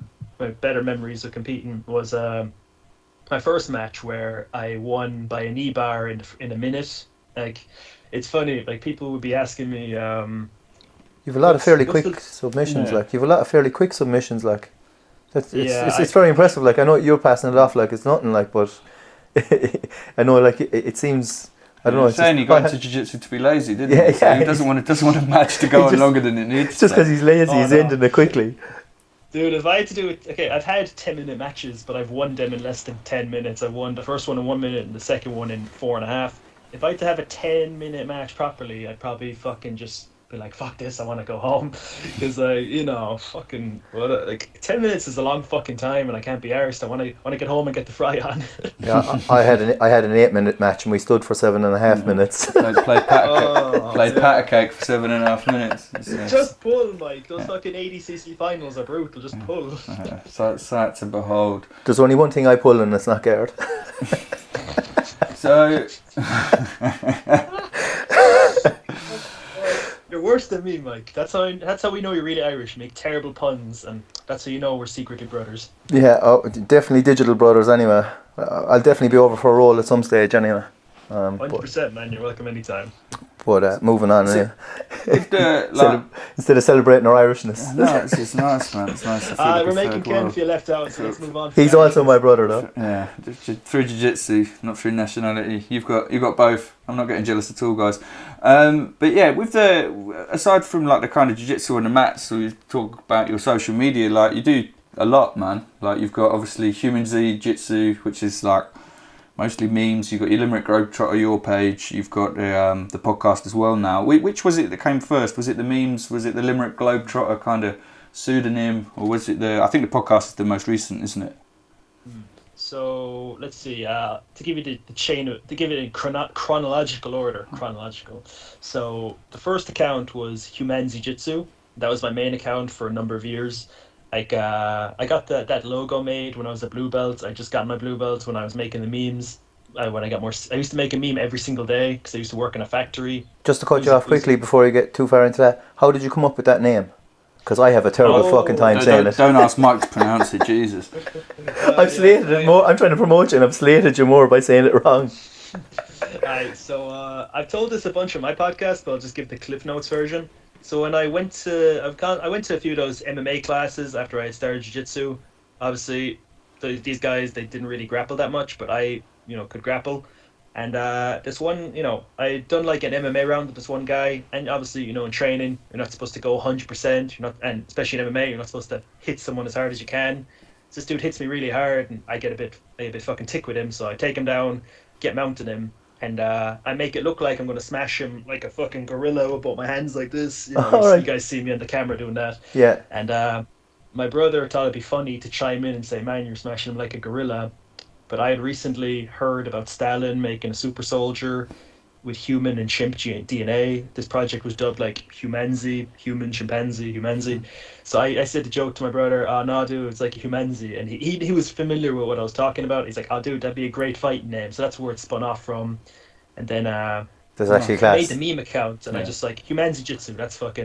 better memories of competing was my first match, where I won by a knee bar in a minute. Like, it's funny, like, people would be asking me, You've a lot of fairly quick submissions, like. You've a lot of fairly quick submissions, like. It's very impressive. Like, I know you're passing it off like it's nothing, like, but I know, like, it seems. I don't know. Saying he got into jiu-jitsu to be lazy, didn't he? So he doesn't want a match to go on longer than it needs. Just because he's lazy, he's ending it quickly. Dude, if I had to do it, okay, I've had 10-minute matches, but I've won them in less than 10 minutes. I won the first one in 1 minute and the second one in 4.5. If I had to have a 10-minute match properly, I'd probably fucking just be like, fuck this, I want to go home. Because, you know, fucking, like, 10 minutes is a long fucking time, and I can't be arsed. I want to get home and get the fry on. Yeah, I had an 8-minute match, and we stood for 7.5 minutes. Played patter cake for 7.5 minutes. Just pull, Mike. Those fucking 80cc finals are brutal. Just pull. Sight to behold. There's only one thing I pull, and it's not guard. So... You're worse than me, Mike. That's how we know you're really Irish. You make terrible puns, and that's how you know we're secretly brothers. Yeah, definitely digital brothers anyway. I'll definitely be over for a roll at some stage anyway. 100%, man. You're welcome anytime. But moving on, instead of celebrating our Irishness. No, it's nice, man. It's nice. We're making Ken feel left out, so let's move on. He's also my brother, though. Yeah, through jiu-jitsu, not through nationality. You've got both. I'm not getting jealous at all, guys. But yeah, aside from, like, the kind of jiu-jitsu on the mats, so you talk about your social media, like, you do a lot, man. Like, you've got obviously Humanzeejitsu, which is like mostly memes. You've got your Limerick Globetrotter, your page. You've got the podcast as well now. Which was it that came first? Was it the memes? Was it the Limerick Globetrotter kind of pseudonym? Or was it I think the podcast is the most recent, isn't it? So, let's see. To give you the chain, to give it in chronological order. So, the first account was Humanzeejitsu. That was my main account for a number of years. Like, I got that logo made when I was a blue belt. I just got my blue belt when I was making the memes. I used to make a meme every single day because I used to work in a factory. Just to cut you off quickly before you get too far into that, how did you come up with that name? Because I have a terrible fucking time saying it. Don't ask Mike to pronounce it, Jesus. I've slated it more. I'm trying to promote you, and I've slated you more by saying it wrong. Alright, so I've told this a bunch of my podcasts, but I'll just give the Cliff Notes version. So when I went to a few of those MMA classes after I had started jiu-jitsu. Obviously, these guys, they didn't really grapple that much, but I, could grapple. And this one, I done like an MMA round with this one guy. And obviously, in training, you're not supposed to go 100%. And especially in MMA, you're not supposed to hit someone as hard as you can. So this dude hits me really hard, and I get a bit fucking tick with him. So I take him down, get mounted him, and I make it look like I'm going to smash him like a fucking gorilla with both my hands like this. You know, Alright. you guys see me on the camera doing that. Yeah. And my brother thought it'd be funny to chime in and say, "Man, you're smashing him like a gorilla." But I had recently heard about Stalin making a super soldier with human and chimp DNA. This project was dubbed like Humanzeejitsu, human chimpanzee, Humanzee. So I said the joke to my brother, "Oh no, dude, it's like a Humanzee," and he was familiar with what I was talking about. He's like, "Oh, dude, that'd be a great fighting name." So that's where it spun off from. And then There's actually a I made class. the meme account, and I just like Humanzeejitsu.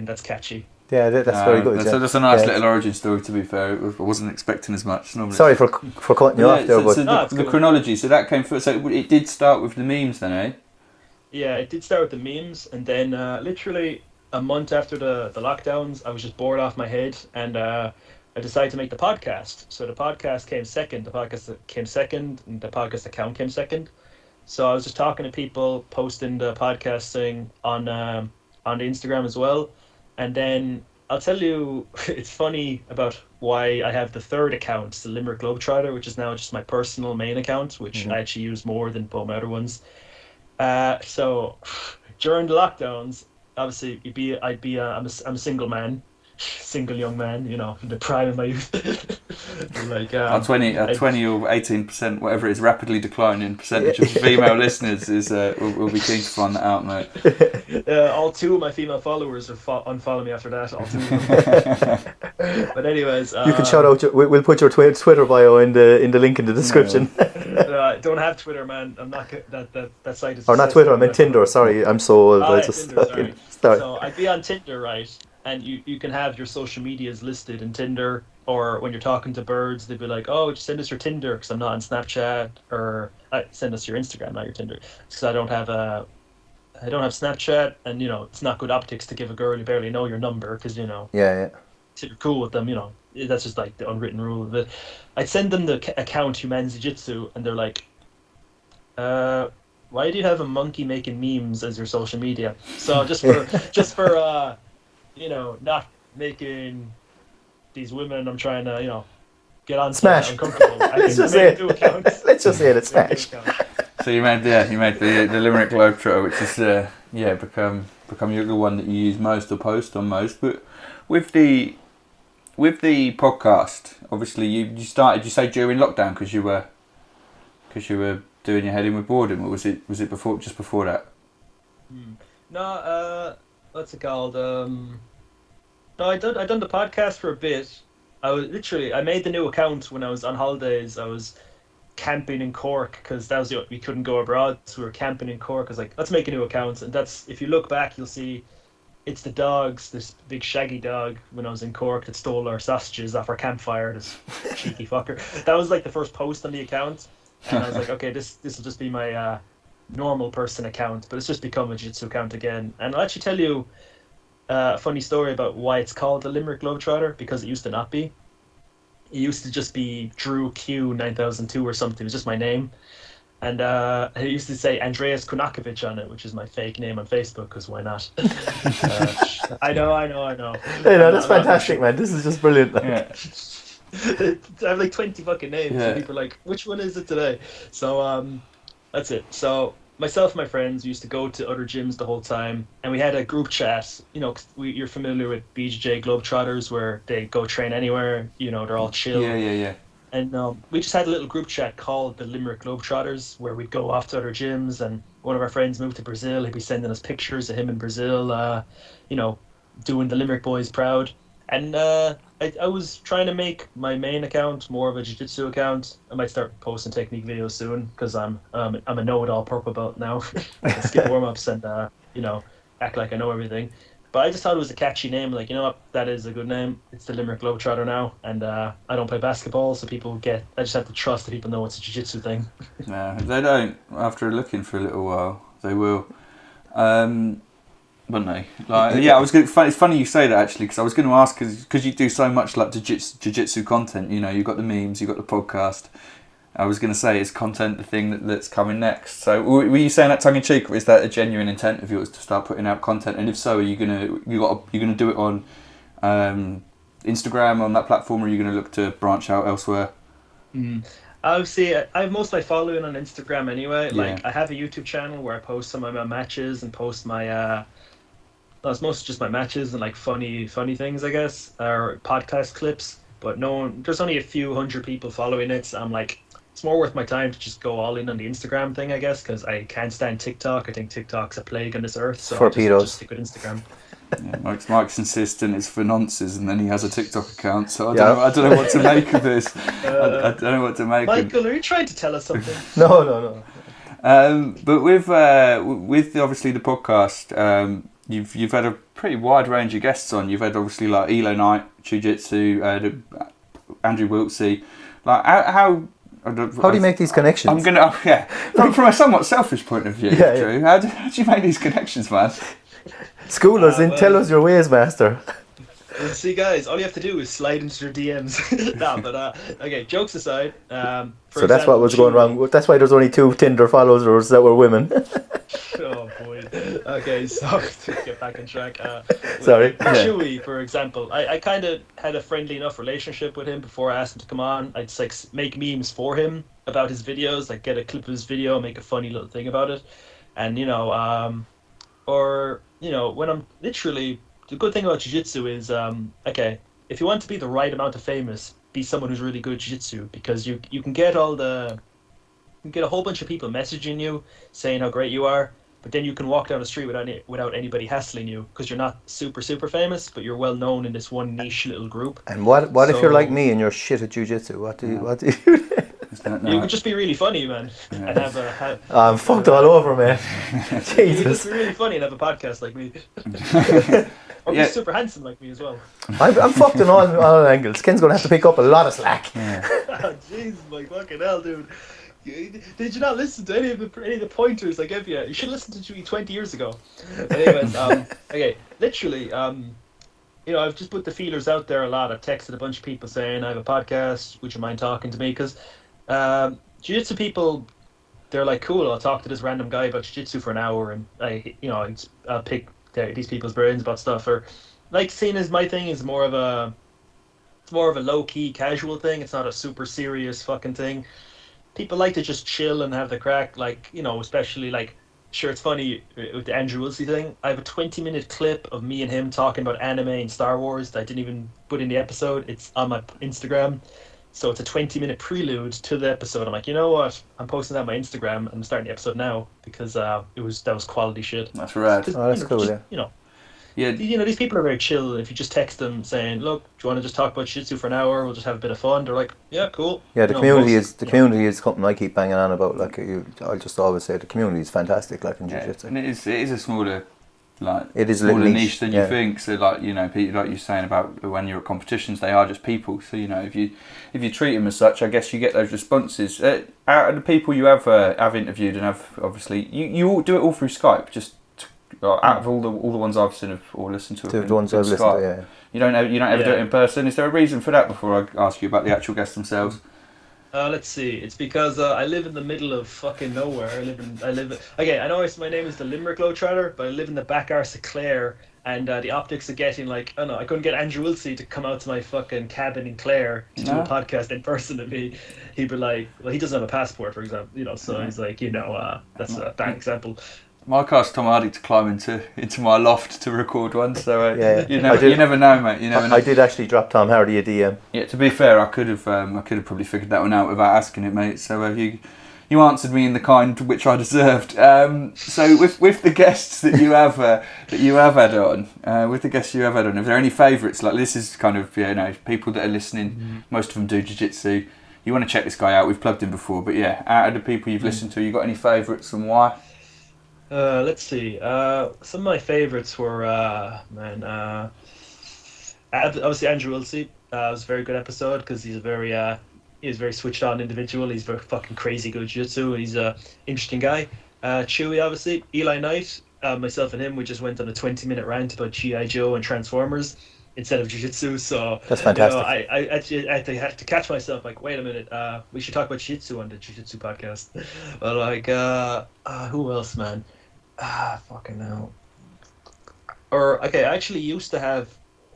That's catchy. Yeah, that's very good. So Yeah. that's a nice Yeah. little origin story, to be fair. I wasn't expecting as much. Normally Sorry for cutting you off there, so, but so No, it's the cool. chronology, so that came first. So it did start with the memes then, eh? Yeah, it did start with the memes, and then literally a month after the lockdowns, I was just bored off my head, and I decided to make the podcast. So the podcast came second. The podcast came second, and the podcast account came second. So I was just talking to people, posting the podcast thing on the Instagram as well, and then I'll tell you, it's funny about why I have the third account, the Limerick Globetrotter, which is now just my personal main account, which I actually use more than both my other ones. So during the lockdowns, obviously I'm a single man, single young man, you know, in the prime of my youth. Like 20 or 18%, whatever it is, rapidly declining percentage of female listeners is will be keen to find that out, mate. all two of my female followers have unfollowed me after that. All two of them. But anyways, you can shout out. We'll put your Twitter bio in the link in the description. I don't have Twitter, man. I'm not that site is. Or not Twitter. I meant Tinder. Sorry, I'm so old. Oh, I yeah, just Tinder, sorry. So I'd be on Tinder, right? And you can have your social medias listed in Tinder, or when you're talking to birds, they'd be like, "Oh, just send us your Tinder," because I'm not on Snapchat, or send us your Instagram, not your Tinder, because I don't have Snapchat, and you know it's not good optics to give a girl you barely know your number, because you know Yeah. if you're cool with them, you know that's just like the unwritten rule of it. I'd send them the account Humanzeejitsu, and they're like, "Why do you have a monkey making memes as your social media?" So just for you know, not making these women I'm trying to, you know, get on Smash. uncomfortable. Let's just say it. Let's just say it. It's smash. So you made the Limerick Globetrotter, which is become the one that you use most or post on most. But with the podcast, obviously you started. You say during lockdown because you were doing your head in with boredom, or was it just before that? No, what's it called? No, I done the podcast for a bit. I made the new account when I was on holidays. I was camping in Cork because that was we couldn't go abroad, so we were camping in Cork. I was like, let's make a new account, and that's, if you look back, you'll see it's the dogs, this big shaggy dog when I was in Cork that stole our sausages off our campfire. This cheeky fucker. That was like the first post on the account, and I was like, okay, this will just be my normal person account, but it's just become a jiu-jitsu account again. And I'll actually tell you a funny story about why it's called the Limerick Globetrotter, because it used to not be. It used to just be Drew Q 9002 or something. It was just my name. And it used to say Andreas Kunakovic on it, which is my fake name on Facebook, because why not? I know. Hey, no, that's fantastic, man. This is just brilliant. Like. Yeah. I have like 20 fucking names, Yeah. and people are like, which one is it today? So that's it. So myself and my friends used to go to other gyms the whole time, and we had a group chat. You know, you're familiar with BJJ Globetrotters, where they go train anywhere. You know, they're all chill. Yeah. And we just had a little group chat called the Limerick Globetrotters, where we'd go off to other gyms. And one of our friends moved to Brazil. He'd be sending us pictures of him in Brazil, you know, doing the Limerick boys proud. And I was trying to make my main account more of a jiu-jitsu account. I might start posting technique videos soon, because I'm a know-it-all purple belt now. I can skip warm-ups and you know, act like I know everything. But I just thought it was a catchy name. Like, you know what, that is a good name. It's the Limerick Globetrotter now, and I don't play basketball, so I just have to trust that people know it's a jiu-jitsu thing. No, if they don't, after looking for a little while, they will. Wouldn't they? Like, yeah, it's funny you say that, actually, because I was going to ask, because you do so much like jiu-jitsu content. You know, you've got the memes, you've got the podcast. I was going to say, is content the thing that's coming next? So were you saying that tongue in cheek, or is that a genuine intent of yours to start putting out content? And if so, are you gonna do it on Instagram, on that platform, or are you going to look to branch out elsewhere? Obviously, I have most of my following on Instagram anyway. Yeah. Like, I have a YouTube channel where I post some of my matches and post my no, it's mostly just my matches and like funny things, I guess, or podcast clips. But no one, there's only a few hundred people following it. So I'm like, it's more worth my time to just go all in on the Instagram thing, I guess, because I can't stand TikTok. I think TikTok's a plague on this earth. So For I pedos. just stick with Instagram. Yeah, Mike's insistent it's for nonces, and then he has a TikTok account. So I Yeah. don't know what to make of this. I don't know what to make. Michael, are you trying to tell us something? No. But with obviously the podcast, you've had a pretty wide range of guests on. You've had obviously like Elo Knight, jiu-jitsu, Andrew Wiltsey. Like how How do you make these connections? I'm gonna from a somewhat selfish point of view, Yeah, Drew. How do you make these connections, man? School us in, tell us your ways, master. Well, see, guys, all you have to do is slide into their DMs. No, but okay, jokes aside. So that's what was going wrong. That's why there's only 2 Tinder followers that were women. Oh boy. Okay, so to get back on track. Sorry. Chewy, for example, I kind of had a friendly enough relationship with him before I asked him to come on. I'd just like make memes for him about his videos, like get a clip of his video, make a funny little thing about it, and when I'm literally. The good thing about jiu-jitsu is, okay, if you want to be the right amount of famous, be someone who's really good at jiu-jitsu, because you can get a whole bunch of people messaging you saying how great you are, but then you can walk down the street without anybody hassling you because you're not super famous, but you're well known in this one niche little group. And what if you're like me and you're shit at jiu-jitsu? What do you do? You could just be really funny, man, and have I'm fucked all over, man. You could Jesus. just be really funny and have a podcast like me. Or be super handsome like me as well. I'm fucked in all angles. Ken's going to have to pick up a lot of slack. Oh, Jesus, my fucking hell, dude. Did you not listen to any of the pointers I gave you? You should listen to me 20 years ago. But anyways, okay, literally, I've just put the feelers out there a lot. I've texted a bunch of people saying I have a podcast. Would you mind talking to me? Because jiu-jitsu people, they're like, cool, I'll talk to this random guy about jiu-jitsu for an hour, and I'll pick these people's brains about stuff. Or like, seeing as my thing is more of a low-key casual thing. It's not a super serious fucking thing. People like to just chill and have the crack, like, especially like, sure, it's funny with the Andrew Wiltsey thing. I have a 20-minute clip of me and him talking about anime and Star Wars that I didn't even put in the episode. It's on my Instagram. So it's a 20-minute prelude to the episode. I'm like, you know what? I'm posting that on my Instagram. I'm starting the episode now because that was quality shit. That's rad. Oh, that's cool, Yeah. These people are very chill. If you just text them saying, look, do you want to just talk about jiu-jitsu for an hour? We'll just have a bit of fun. They're like, yeah, cool. Yeah, the community is something I keep banging on about. Like, I'll just always say the community is fantastic, like in jiu-jitsu. And it is a smaller, like, it is a smaller little niche than you think. So, like, people, like you're saying about when you're at competitions, they are just people. So, if you treat them as such, I guess you get those responses. Out of the people you have interviewed and have, obviously, you all do it all through Skype. Just out of all the ones I've seen or listened to, the ones I've listened to, yeah. You don't ever do it in person. Is there a reason for that? Before I ask you about the actual guests themselves. Let's see. It's because I live in the middle of fucking nowhere. Okay, I know my name is the Limerick Globetrotter, but I live in the back arse of Clare, and the optics of getting I couldn't get Andrew Wiltsey to come out to my fucking cabin in Clare to do a podcast in person to me. He'd be like, well, he doesn't have a passport, for example, so he's like, that's a bad example. Mike asked Tom Hardy to climb into my loft to record one, so you never know, mate. You never know. I did actually drop Tom Hardy a DM. Yeah, to be fair, I could have probably figured that one out without asking it, mate. So you answered me in the kind which I deserved. So with the guests that you have had on, are there any favourites? Like, this is kind of people that are listening. Most of them do jiu-jitsu. You want to check this guy out. We've plugged him before, but yeah, out of the people you've listened to, you got any favourites and why? Let's see. Some of my favorites were, obviously Andrew Wiltsey. It was a very good episode because he's a very switched on individual. He's very fucking crazy good jiu-jitsu. He's a interesting guy. Chewy, obviously. Eli Knight, myself and him, we just went on a 20-minute rant about G.I. Joe and Transformers instead of jiu-jitsu. So that's fantastic. I actually had to catch myself. Like, wait a minute. We should talk about jiu-jitsu on the jiu-jitsu podcast. But like, who else, man? Fucking hell. Or, okay, I actually used to have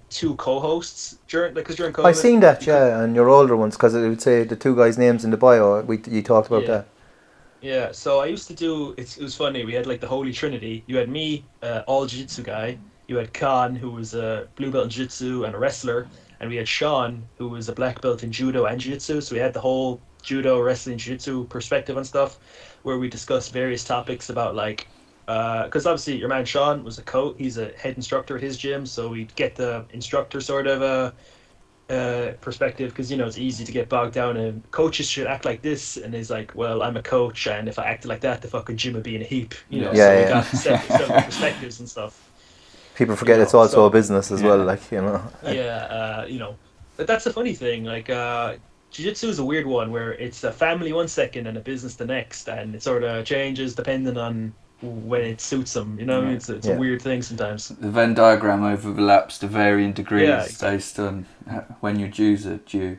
2 co-hosts during COVID. I seen that, yeah, and your older ones, because it would say the 2 guys' names in the bio. You talked about that. Yeah, so I used to do. It was funny. We had like the Holy Trinity. You had me, all jiu-jitsu guy. You had Khan, who was a blue belt in jiu-jitsu and a wrestler, and we had Sean, who was a black belt in judo and jiu-jitsu. So we had the whole judo, wrestling, jiu-jitsu perspective and stuff, where we discussed various topics about like, because obviously your man Sean was a coach. He's a head instructor at his gym, so we'd get the instructor sort of perspective, because it's easy to get bogged down in coaches should act like this, and he's like, well, I'm a coach, and if I acted like that, the fucking gym would be in a heap. So we got several perspectives and stuff. People forget it's also a business as well, like, but that's the funny thing, like jiu-jitsu is a weird one where it's a family one second and a business the next, and it sort of changes depending on when it suits them, it's a weird thing sometimes. The Venn diagram overlaps to varying degrees based on when your dues are due.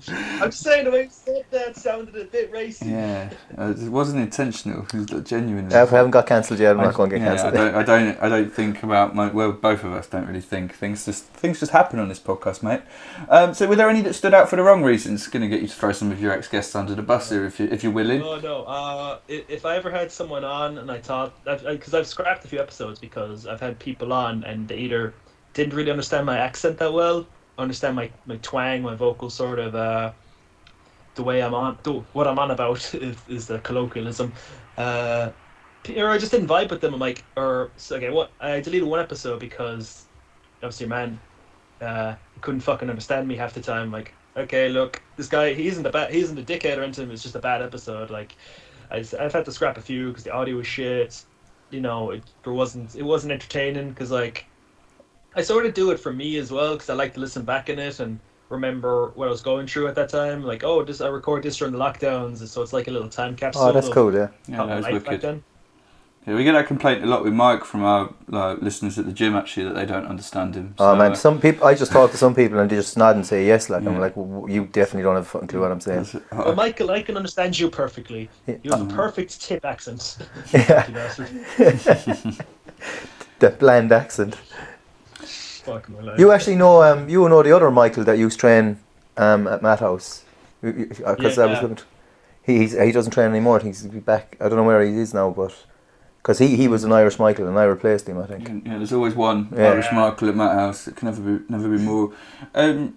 I'm just saying, the way you said that sounded a bit racist. Yeah, it wasn't intentional. It was genuine. If we haven't got cancelled yet, I'm not going to get cancelled. I don't think about both of us don't really think. Things just happen on this podcast, mate. So were there any that stood out for the wrong reasons? Going to get you to throw some of your ex-guests under the bus here, if you're willing. No. If I ever had someone on and I thought, because I've scrapped a few episodes because I've had people on and they either didn't really understand my accent that well, understand my twang, my vocal sort of the way what I'm on about is the colloquialism, or I just didn't vibe with them. I'm like, I deleted one episode because obviously man couldn't fucking understand me half the time. Like, okay, look, this guy, he isn't a dickhead or anything, it's just a bad episode. Like, I've had to scrap a few because the audio was shit. It wasn't entertaining, because like I sort of do it for me as well, because I like to listen back in it and remember what I was going through at that time. Like, I record this during the lockdowns, so it's like a little time capsule. Oh, that's cool, yeah. Yeah, that was wicked. Yeah, we get that complaint a lot with Mike from our listeners at the gym, actually, that they don't understand him. So, man, some people, I just talk to some people and they just nod and say yes, like, I'm like, well, you definitely don't have a fucking clue what I'm saying. Well, Michael, I can understand you perfectly. You have a perfect tip accent. Yeah. The bland accent. You actually know, you know the other Michael that used to train at Matt House, because I was looking. He doesn't train anymore. I think he's back. I don't know where he is now, but because he was an Irish Michael and I replaced him, I think. Yeah, there's always one Irish Michael at Matt House. It can never be more.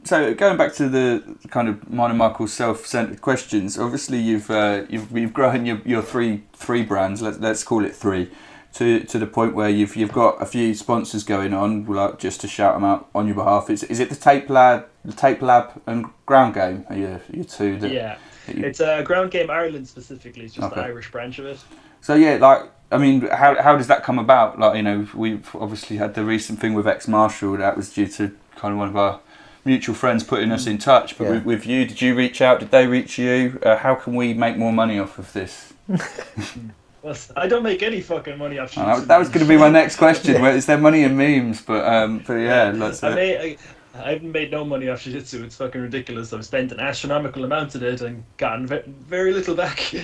So going back to the kind of mine and Michael's self-centered questions. Obviously, you've grown your three brands. Let's call it 3. To the point where you've got a few sponsors going on, like, just to shout them out on your behalf. Is it the Tape Lab and Ground Game? Are you two? It's Ground Game Ireland specifically. It's just the Irish branch of it. So yeah, like, I mean, how does that come about? Like, we've obviously had the recent thing with Ex-Marshall. That was due to kind of one of our mutual friends putting us in touch. But with you, did you reach out? Did they reach you? How can we make more money off of this? I don't make any fucking money off jiu-jitsu. That was going to be my next question. Is there money in memes? But yeah, let's. I haven't made no money off jiu-jitsu. It's fucking ridiculous. I've spent an astronomical amount of it and gotten very little back.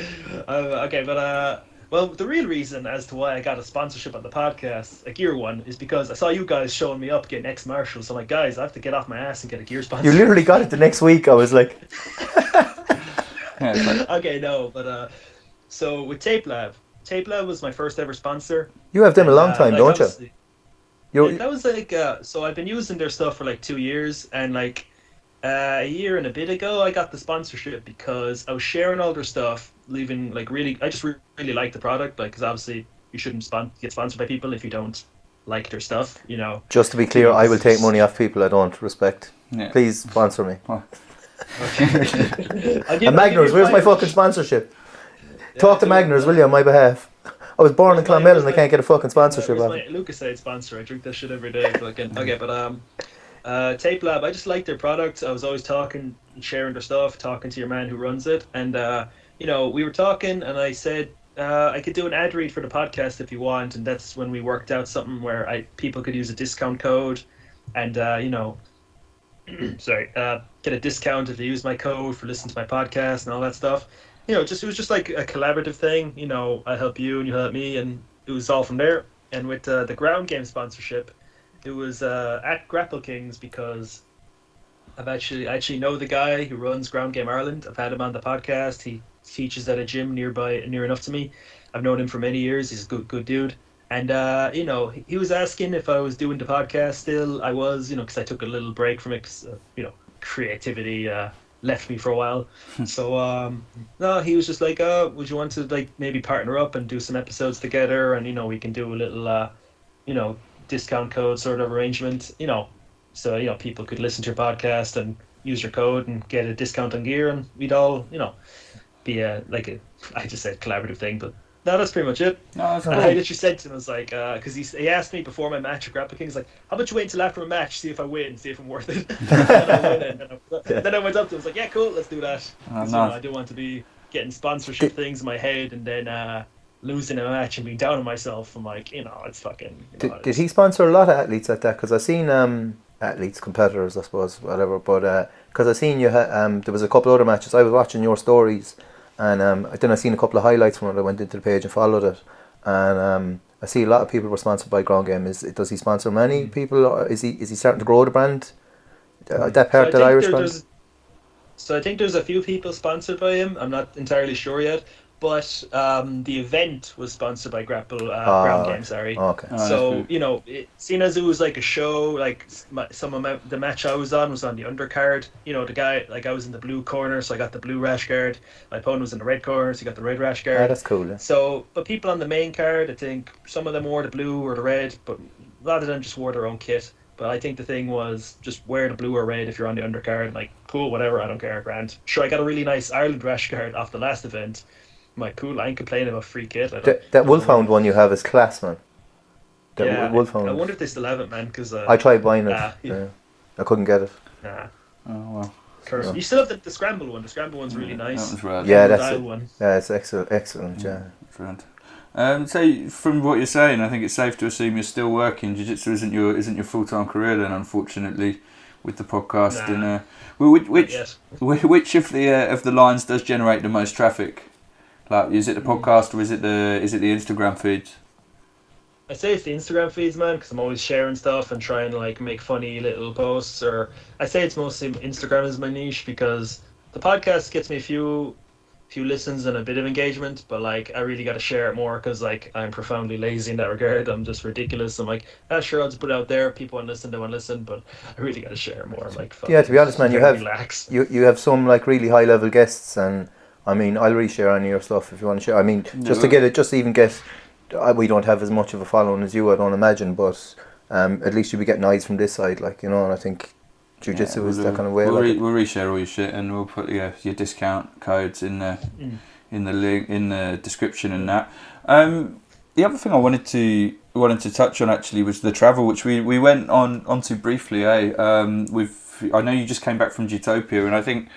Well, the real reason as to why I got a sponsorship on the podcast, a gear one, is because I saw you guys showing me up getting Ex-Marshall. So I'm like, guys, I have to get off my ass and get a gear sponsor. You literally got it the next week. I was like... So with Tape Lab was my first ever sponsor. You have them a long time, don't you? That was like, so I've been using their stuff for like 2 years, and like a year and a bit ago I got the sponsorship because I was sharing all their stuff, leaving like I just really like the product, like, because obviously you shouldn't get sponsored by people if you don't like their stuff, Just to be clear, I will take money off people I don't respect. Yeah. Please sponsor me. And Magners, where's my fucking sponsorship? Talk to Magners, will you, on my behalf? I was born in Clonmel and I can't get a fucking sponsorship. My Lucasade sponsor. I drink that shit every day. Tape Lab, I just like their product. I was always talking and sharing their stuff, talking to your man who runs it. And, we were talking and I said, I could do an ad read for the podcast if you want. And that's when we worked out something where people could use a discount code and, get a discount if they use my code for listening to my podcast and all that stuff. It was just like a collaborative thing. I help you and you help me, and it was all from there. And with the ground game sponsorship, it was at Grapple Kings because I actually know the guy who runs Ground Game Ireland. I've had him on the podcast. He teaches at a gym near enough to me. I've known him for many years. He's a good dude. And he was asking if I was doing the podcast still. I was, because I took a little break from it because creativity left me for a while. So no, he was just like, would you want to like maybe partner up and do some episodes together, and we can do a little discount code sort of arrangement, so people could listen to your podcast and use your code and get a discount on gear, and we'd all be I just said collaborative thing, but no, that's pretty much it. No, that's And cool. I literally said to him, I was like, because he asked me before my match at Grapple Kings, like, how about you wait until after a match, see if I win, see if I'm worth it. Then I went up to him, I was like, yeah, cool, let's do that. Nice. I don't want to be getting sponsorship things in my head and then losing a match and being down on myself. I'm like, it's fucking... Did he sponsor a lot of athletes like that? Because I've seen athletes, competitors, I suppose, whatever, but because I've seen you, there was a couple other matches, I was watching your stories, and then I seen a couple of highlights from it. I went into the page and followed it, and I see a lot of people were sponsored by Ground Game. Does he sponsor many people, or is he starting to grow the brand? That part, that Irish brand? So I think there's a few people sponsored by him. I'm not entirely sure yet, but the event was sponsored by Ground Game. Sorry. Okay. So seeing as it was like a show, like the match I was on the undercard. The guy, like, I was in the blue corner, so I got the blue rash guard. My opponent was in the red corner, so he got the red rash guard. That's cool. Yeah. So, but people on the main card, I think some of them wore the blue or the red, but a lot of them just wore their own kit. But I think the thing was just wear the blue or red if you're on the undercard. Like, cool, whatever, I don't care, grand. Sure, I got a really nice Ireland rash guard off the last event. I'm like, cool, I ain't complaining about free kit. That Wolfhound one you have is class, man. Wolfhound. I wonder if they still have it, man, because... I tried buying it. Yeah. I couldn't get it. Nah. Oh, well. You still have the Scramble one. The Scramble one's really nice. That was rad. Yeah, that's it. One. Yeah, it's excellent, yeah. Brilliant. So from what you're saying, I think it's safe to assume you're still working. Jiu-jitsu isn't your full-time career then, unfortunately, with the podcast. Nah. And which of the lines does generate the most traffic? Like, is it the podcast or is it the Instagram feed? I'd say it's the Instagram feeds, man, because I'm always sharing stuff and trying to like make funny little posts. Or I say it's mostly Instagram is my niche, because the podcast gets me a few listens and a bit of engagement, but like I really got to share it more, because like I'm profoundly lazy in that regard. I'm just ridiculous. I'm like, sure, I'll just put it out there. People want to listen, they want to listen, but I really got to share more. I'm like, yeah, to be honest, man, you have some like really high level guests, and I mean, I'll reshare any of your stuff if you want to share. I mean, just to even get. We don't have as much of a following as you, I don't imagine, but at least you'll be getting eyes from this side, like, and I think jiu-jitsu is that kind of way. We'll reshare all your shit, and we'll put your discount codes in the link in the description and that. The other thing I wanted to touch on actually was the travel, which we went onto briefly. I know you just came back from Jutopia, and I think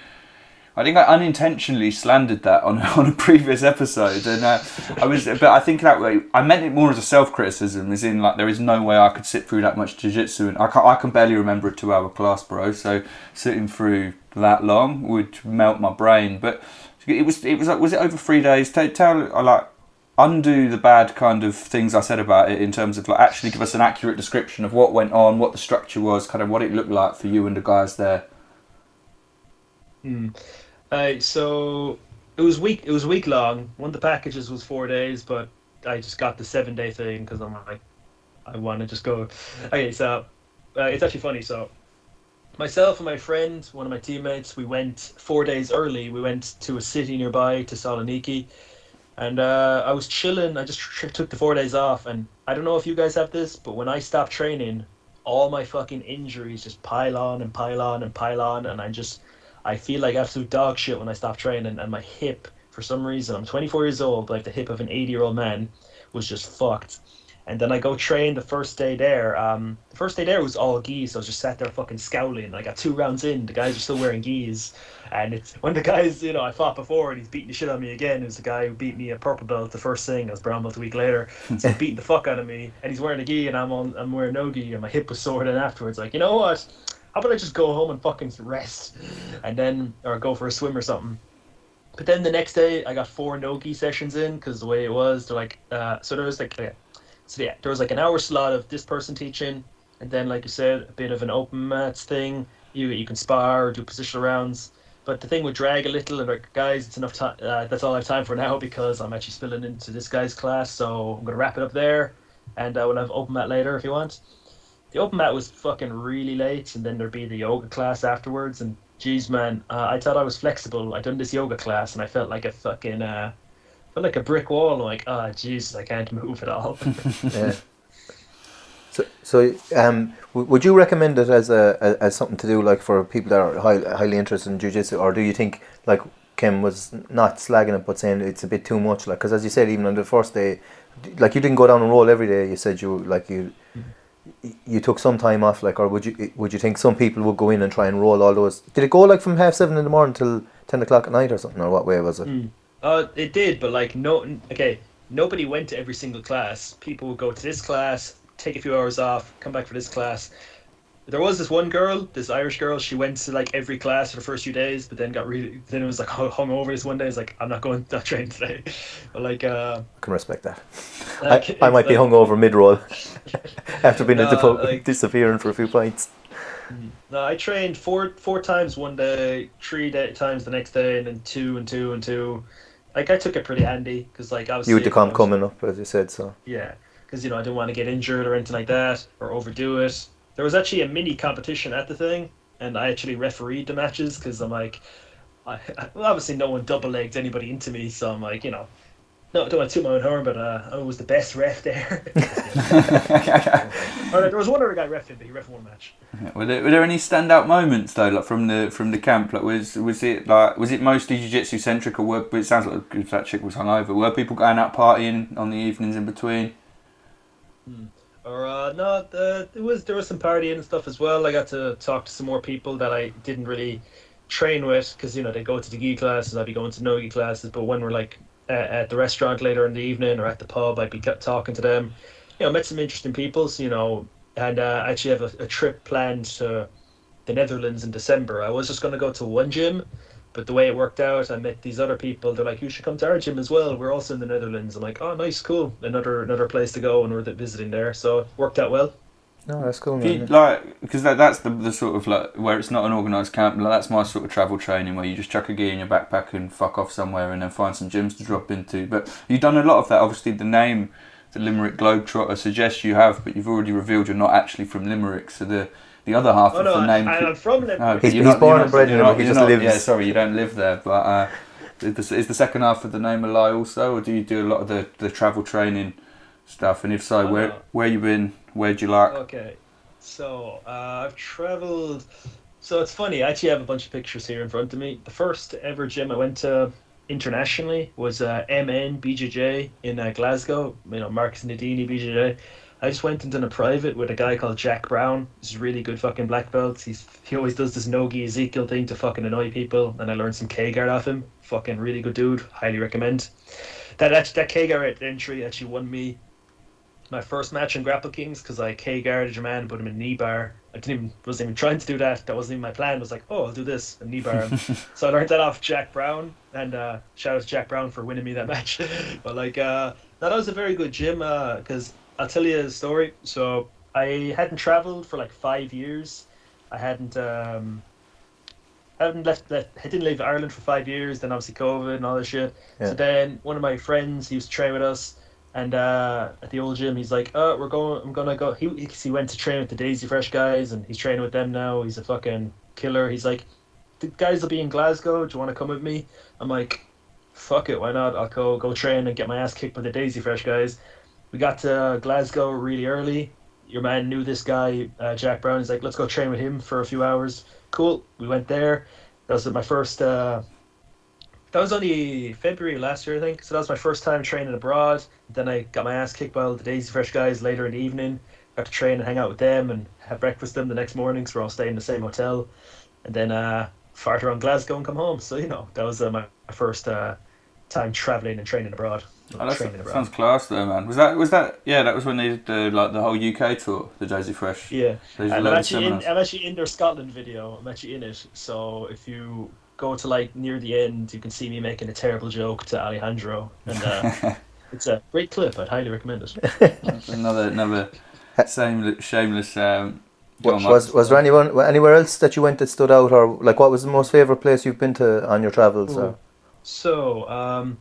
I unintentionally slandered that on a previous episode, and but I think that way I meant it more as a self-criticism, as in like there is no way I could sit through that much jiu-jitsu, and I can barely remember a 2-hour class, bro. So sitting through that long would melt my brain. But it was like, was it over 3 days? Undo the bad kind of things I said about it in terms of like actually give us an accurate description of what went on, what the structure was, kind of what it looked like for you and the guys there. So it was week long. One of the packages was 4 days, but I just got the 7-day thing because I'm like, I want to just go. Okay, so it's actually funny. So myself and my friend, one of my teammates, we went 4 days early. We went to a city nearby, to Saloniki, and I was chilling. I just took the 4 days off, and I don't know if you guys have this, but when I stopped training, all my fucking injuries just pile on and pile on and pile on, and I feel like absolute dog shit when I stop training, and my hip, for some reason, I'm 24 years old, like the hip of an 80-year-old man, was just fucked. And then I go train the first day there. The first day there was all gis, so I was just sat there fucking scowling. I got 2 rounds in, the guys are still wearing gis. And it's one of the guys, I fought before, and he's beating the shit out of me again. It was the guy who beat me a purple belt the first thing. I was brown belt a week later. So he's beating the fuck out of me, and he's wearing a gi, and I'm wearing no gi, and my hip was sore. Then afterwards, like, you know what? How about I just go home and fucking rest, or go for a swim or something. But then the next day, I got 4 no-gi sessions in, because the way it was, they're like, so there was like So yeah, there was like an hour slot of this person teaching, and then like you said, a bit of an open mats thing. You can spar or do positional rounds. But the thing would drag a little, and like, guys, it's enough time. That's all I have time for now because I'm actually spilling into this guy's class. So I'm gonna wrap it up there, and we'll have open mat later if you want. The open mat was fucking really late, and then there'd be the yoga class afterwards. And geez, man, I thought I was flexible. I done this yoga class, and I felt like a fucking felt like a brick wall. I'm like, oh Jesus, I can't move at all. Yeah. So, would you recommend it as something to do, like for people that are highly interested in jiu-jitsu, or do you think, like Kim was not slagging it but saying it's a bit too much, like, because as you said, even on the first day, like you didn't go down and roll every day. You said you took some time off, like, or would you think some people would go in and try and roll all those? Did it go like from 7:30 in the morning till 10 o'clock at night or something, or what way was it? It did, but like nobody went to every single class. People would go to this class, take a few hours off, come back for this class. There was this one girl, this Irish girl, she went to like every class for the first few days, but then then it was like hung over this one day. It's like, I'm not train today. But like I can respect that. I might be hungover mid-roll after being at the pub, disappearing for a few pints. No, I trained four times one day, 3 times the next day, and then two and two. Like I took it pretty handy because like I was. You had the comp coming up, as you said, so. Yeah, because I didn't want to get injured or anything like that or overdo it. There was actually a mini competition at the thing, and I actually refereed the matches because I'm like, obviously no one double-legged anybody into me, so I'm like, no, don't want to toot my own horn, but I was the best ref there. There was one other guy refing, but he ref one match. Were there any standout moments though, like from the camp? Like was it mostly jiu-jitsu centric, or it sounds like that chick was hungover. Were people going out partying on the evenings in between? No, there was some partying and stuff as well. I got to talk to some more people that I didn't really train with because they go to the gi classes, I'd be going to no gi classes. But when we're like at the restaurant later in the evening or at the pub, I'd be talking to them. Met some interesting people. And I actually have a trip planned to the Netherlands in December. I was just going to go to one gym, but the way it worked out, I met these other people. They're like, you should come to our gym as well. We're also in the Netherlands. I'm like, oh, nice, cool. Another place to go, and we're visiting there. So it worked out well. No, that's cool. Man. Because that's the sort of like where it's not an organised camp. Like, that's my sort of travel training where you just chuck a gi in your backpack and fuck off somewhere and then find some gyms to drop into. But you've done a lot of that. Obviously, the name, the Limerick Globetrotter, suggests you have, but you've already revealed you're not actually from Limerick. So the other half of the name. I'm from Limerick. No, he's born and bred in Limerick. He just lives. Yeah, sorry, you don't live there. But is the second half of the name a lie also, or do you do a lot of the travel training stuff? And if so, where you been? Where'd you like? Okay, so I've travelled. So it's funny. I actually have a bunch of pictures here in front of me. The first ever gym I went to internationally was MN BJJ in Glasgow. Marcus Nadini BJJ. I just went and done a private with a guy called Jack Brown. He's a really good fucking black belt. He always does this no-gi Ezekiel thing to fucking annoy people, and I learned some K-guard off him. Fucking really good dude. Highly recommend. That K-guard at entry actually won me my first match in Grapple Kings because I K-guarded your man and put him in knee bar. Wasn't even trying to do that. That wasn't even my plan. I was like, oh, I'll do this, a knee bar him. So I learned that off Jack Brown, and shout out to Jack Brown for winning me that match. But that was a very good gym because I'll tell you a story. So I hadn't traveled for like 5 years. I hadn't I didn't leave Ireland for 5 years. Then obviously COVID and all this shit. Yeah. So then one of my friends, he used to train with us, and at the old gym, he's like, "Oh, I'm gonna go." He went to train with the Daisy Fresh guys, and he's training with them now. He's a fucking killer. He's like, "The guys will be in Glasgow. Do you want to come with me?" I'm like, "Fuck it, why not? I'll go train and get my ass kicked by the Daisy Fresh guys." We got to Glasgow really early. Your man knew this guy, Jack Brown. He's like, let's go train with him for a few hours. Cool. We went there. That was my first... that was only February last year, I think. So that was my first time training abroad. Then I got my ass kicked by all the Daisy Fresh guys later in the evening. Got to train and hang out with them and have breakfast with them the next morning. So we're all staying in the same hotel. And then fart around Glasgow and come home. So, that was my first time travelling and training abroad. That sounds class though, man. Was that? Yeah, that was when they did the whole UK tour, the Daisy Fresh. Yeah, and I'm actually in their Scotland video. I'm actually in it. So if you go to near the end, you can see me making a terrible joke to Alejandro, and It's a great clip. I'd highly recommend it. That's another shameless. Was there anywhere else that you went that stood out, or like what was the most favourite place you've been to on your travels? Or? So,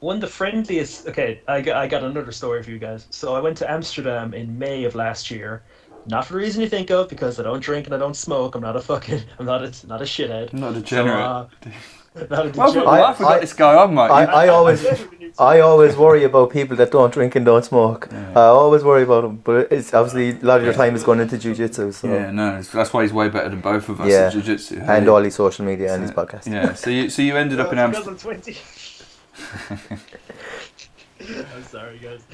one of the friendliest. Okay, I got another story for you guys. So I went to Amsterdam in May of last year. Not for the reason you think of, because I don't drink and I don't smoke. I'm not a shithead. Not a degenerate. Not a degenerate. I forgot this guy on, mate. I always worry about people that don't drink and don't smoke. Yeah. I always worry about them, but it's obviously a lot of your time is going into jiu-jitsu. So. Yeah, no, that's why he's way better than both of us Yeah. at jiu-jitsu. And all his social media and his podcast. Yeah, so you ended up in Amsterdam. 2020. I'm sorry, guys.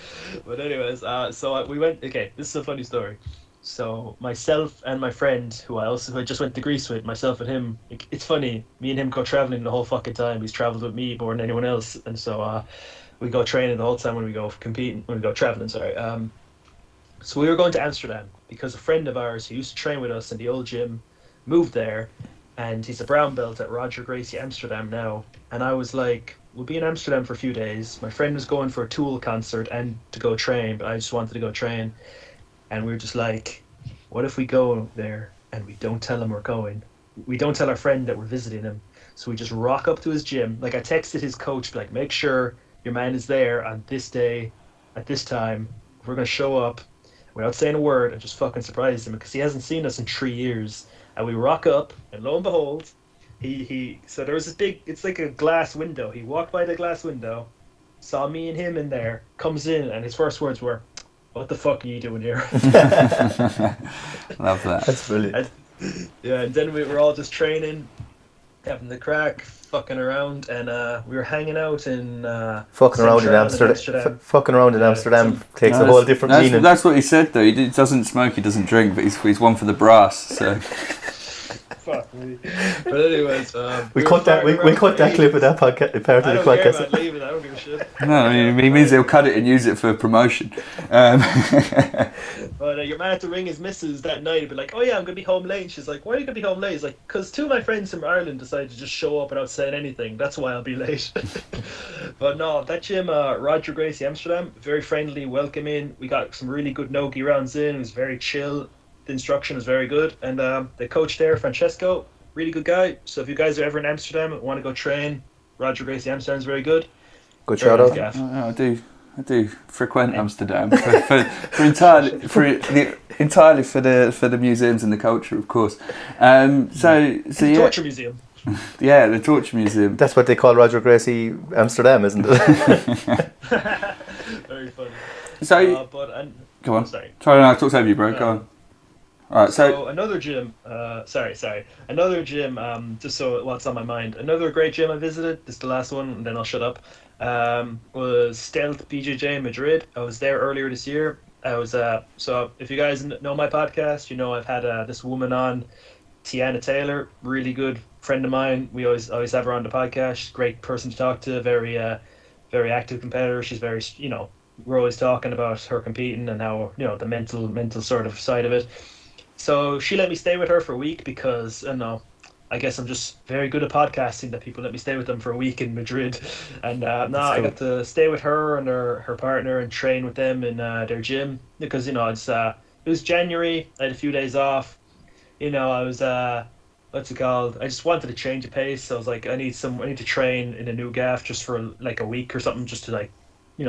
But anyways, so we went. Okay, this is a funny story. So myself and my friend, who I just went to Greece with, myself and him. It's funny. Me and him go traveling the whole fucking time. He's traveled with me more than anyone else, and so we go training the whole time when we go traveling. Sorry. So we were going to Amsterdam because a friend of ours who used to train with us in the old gym moved there, and he's a brown belt at Roger Gracie Amsterdam now. And I was like, we'll be in Amsterdam for a few days. My friend was going for a Tool concert and to go train, but I just wanted to go train. And we were just like, what if we go there and we don't tell him we're going? We don't tell our friend that we're visiting him. So we just rock up to his gym. Like, I texted his coach, like, make sure your man is there on this day at this time. We're going to show up without saying a word and just fucking surprise him, because he hasn't seen us in 3 years. And we rock up, and lo and behold, so there was this big, it's like a glass window. He walked by the glass window, saw me and him in there, comes in, and his first words were, what the fuck are you doing here? Love that. That's brilliant. And then we were all just training, having the crack, fucking around, and we were hanging out in fucking around in Amsterdam. Fucking around in Amsterdam takes a whole different meaning. That's what he said though. He doesn't smoke, he doesn't drink, but he's one for the brass. So. Fuck me. But anyways, we cut that clip of that podcast, part of the podcast. I don't care about leaving. I don't give a shit. No, I mean, he means he'll cut it and use it for promotion. But your man had to ring his missus that night and be like, oh yeah, I'm going to be home late. And she's like, why are you going to be home late? He's like, because two of my friends from Ireland decided to just show up without saying anything. That's why I'll be late. But no, that gym, Roger Gracie Amsterdam, very friendly, welcoming. We got some really good no-gi rounds in. It was very chill. The instruction was very good. And the coach there, Francesco, really good guy. So if you guys are ever in Amsterdam and want to go train, Roger Gracie Amsterdam is very good. Good shout out. I do frequent Amsterdam entirely for the museums and the culture, of course. The Torture Museum. Yeah, the Torture Museum. That's what they call Roger Gracie Amsterdam, isn't it? Very funny. So, go on. Sorry. Sorry, no, I talked over you, bro. Go on. All right, so another gym. Another gym. Just so what's on my mind. Another great gym I visited. This is the last one, and then I'll shut up. Was Stealth BJJ in Madrid. I was there earlier this year. I was so if you guys know my podcast, you know I've had this woman on, Tiana Taylor, really good friend of mine. We always have her on the podcast. She's a great person to talk to. Very active competitor. She's very we're always talking about her competing and how the mental sort of side of it. So she let me stay with her for a week because I guess I'm just very good at podcasting that people let me stay with them for a week in Madrid. And I got to stay with her and her partner and train with them in their gym because, it was January. I had a few days off. I was, what's it called? I just wanted to change the pace. So I was like, I need to train in a new gaff just for like a week or something just to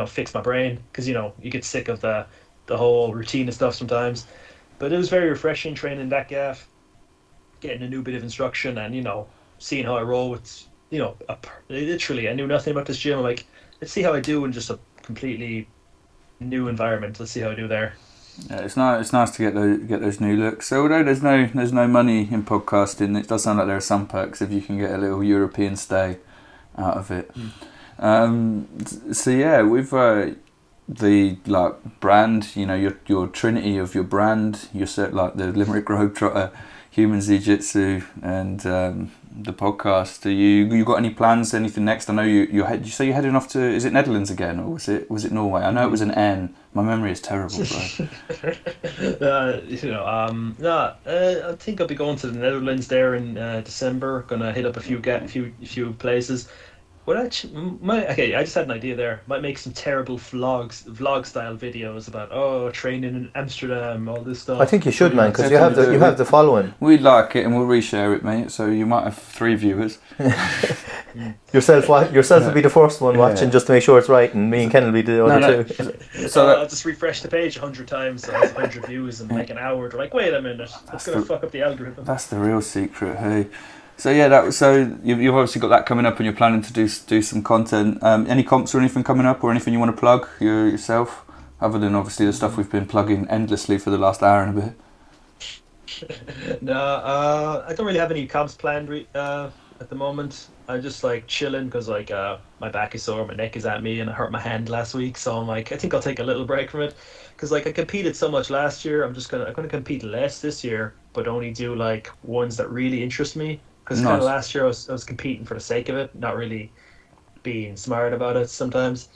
fix my brain. Because, you get sick of the whole routine and stuff sometimes. But it was very refreshing training that gaff, getting a new bit of instruction and, seeing how I roll with, literally I knew nothing about this gym. I'm like, let's see how I do in just a completely new environment. Let's see how I do there. Yeah, it's nice to get those new looks. So although there's no money in podcasting, it does sound like there are some perks if you can get a little European stay out of it. So yeah, with the brand, your trinity of your brand, you're like the Limerick Globetrotter, Humanzeejitsu, and the podcast. You got any plans? Anything next? I know you say you're heading off to, is it Netherlands again, or was it Norway? I know it was an N. My memory is terrible, bro. I think I'll be going to the Netherlands there in December. Gonna hit up a few places. Okay, I just had an idea there. Might make some terrible vlog style videos about training in Amsterdam, all this stuff. I think you should, man, because you have the following. We'd like it, and we'll reshare it, mate. So you might have 3 viewers. Yourself will be the first one watching just to make sure it's right, and me and Ken will be the other two. So I'll just refresh the page 100 times, so it has 100 views in like an hour. They're like, wait a minute, that's gonna fuck up the algorithm. That's the real secret, hey. So yeah, so you've obviously got that coming up, and you're planning to do some content. Any comps or anything coming up, or anything you want to plug yourself, other than obviously the stuff we've been plugging endlessly for the last hour and a bit? No, I don't really have any comps planned at the moment. I'm just like chilling because like my back is sore, my neck is at me, and I hurt my hand last week. So I'm like, I think I'll take a little break from it because like I competed so much last year. I'm gonna compete less this year, but only do like ones that really interest me. Because kind of last year I was competing for the sake of it, not really being smart about it sometimes.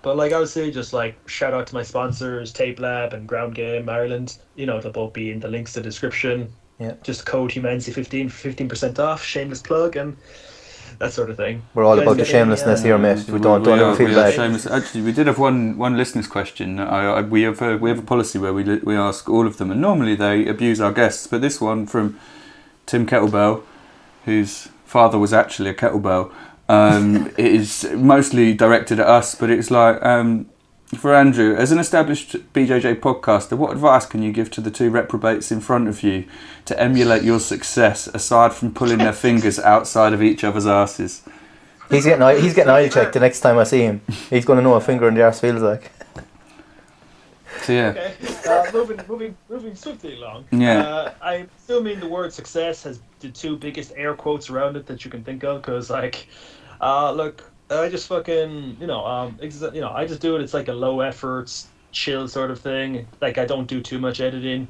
But like I would say, just like shout out to my sponsors, Tape Lab and Ground Game Ireland. They'll both be in the links in the description. Yeah. Just code Humanzeejitsu for 15% off, shameless plug and that sort of thing. We're all about the shamelessness here, mate. We don't ever feel bad. Actually, we did have one listener's question. We have a policy where we ask all of them, and normally they abuse our guests. But this one from Tim Kettlebell, whose father was actually a kettlebell, it is mostly directed at us, but it's like, for Andrew, as an established BJJ podcaster, what advice can you give to the 2 reprobates in front of you to emulate your success, aside from pulling their fingers outside of each other's asses? He's getting eye checked the next time I see him. He's going to know a finger in the arse feels like. So yeah. Okay. Moving swiftly along. Yeah. I'm assuming the word success has the 2 biggest air quotes around it that you can think of, because like, look, I just fucking, I just do it. It's like a low effort, chill sort of thing. Like I don't do too much editing,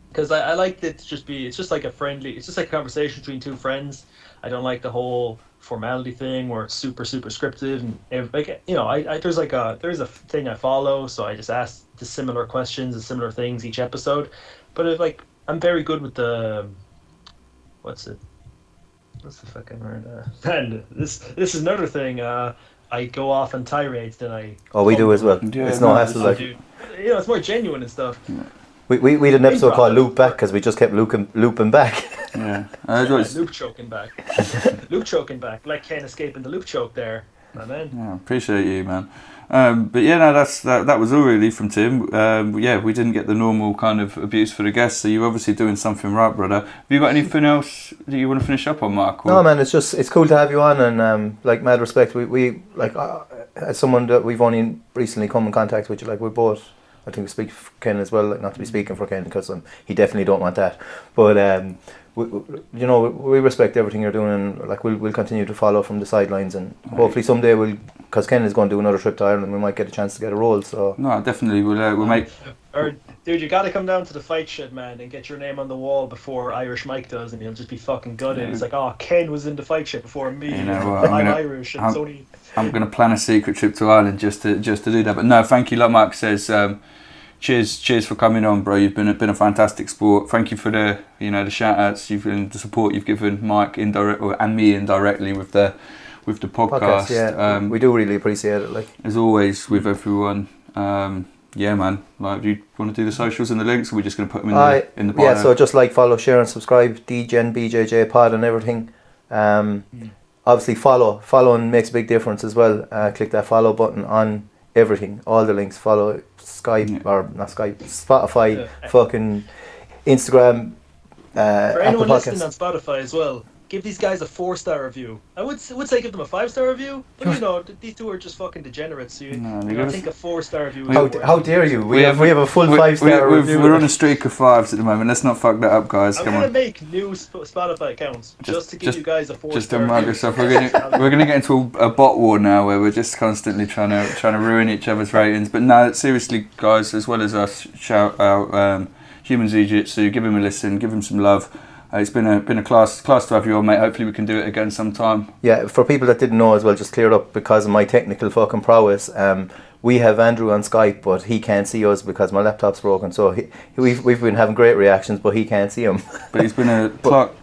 because I like it to just be. It's just like it's just like a conversation between 2 friends. I don't like the whole formality thing where it's super scripted and like there's a thing I follow, so I just ask the similar questions and similar things each episode. But if like I'm very good with the what's the fucking word? And this is another thing. I go off on tirades, then I. Oh, we do as well. Yeah, it's no hassle. Like, it's more genuine and stuff. Yeah. We did an episode called Loop Back because we just kept looping back. Yeah, loop choking back. Loop choking back, like Ken escaping the loop choke there. Man. Yeah, appreciate you, man. But yeah, no, that was all really from Tim. Yeah, we didn't get the normal kind of abuse for the guests, so you're obviously doing something right, brother. Have you got anything else that you want to finish up on, Mark? Or? No, man, it's cool to have you on, and like mad respect. We like as someone that we've only recently come in contact with, like we both. I think we speak for Ken as well, like not to be speaking for Ken because he definitely don't want that. But we respect everything you're doing, and like we'll continue to follow from the sidelines, and hopefully someday because Ken is going to do another trip to Ireland, we might get a chance to get a role. So no, definitely we'll make. Or dude, you got to come down to the fight shed, man, and get your name on the wall before Irish Mike does, and he'll just be fucking gutted. It's like, oh, Ken was in the fight shed before me. I'm Irish, and Sony. I'm going to plan a secret trip to Ireland just to do that. But no, thank you. Like Mark says, cheers for coming on, bro. You've been a fantastic sport. Thank you for the the shout outs the support you've given Mike and me indirectly with the podcast. Yeah, we do really appreciate it. Like as always with everyone. Yeah, man. Like, do you want to do the socials and the links, or are we just going to put them in the bio? Yeah, so just like, follow, share, and subscribe. Degen BJJ Pod and everything. Obviously, following makes a big difference as well. Click that follow button on everything. All the links. Follow Skype or not Skype, Spotify, fucking Instagram. For anyone listening on Spotify as well, give these guys a 4-star review. I would say give them a 5-star review, but these 2 are just fucking degenerates. So I think a 4-star review. How dare you? We have a full 5-star review. We're on a streak of 5s at the moment. Let's not fuck that up, guys. I'm gonna make new Spotify accounts just to give you guys a 4-star. Just to mug us up. We're gonna get into a bot war now, where we're just constantly trying to ruin each other's ratings. But no, seriously, guys, as well as us, shout out Humanzeejitsu. Give him a listen. Give him some love. It's been a class to have you on, mate. Hopefully we can do it again sometime. Yeah, for people that didn't know as well, just clear it up because of my technical fucking prowess. We have Andrew on Skype, but he can't see us because my laptop's broken. So we've been having great reactions, but he can't see him. But he's been a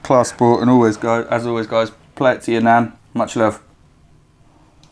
class sport, and as always, guys, play it to your nan. Much love.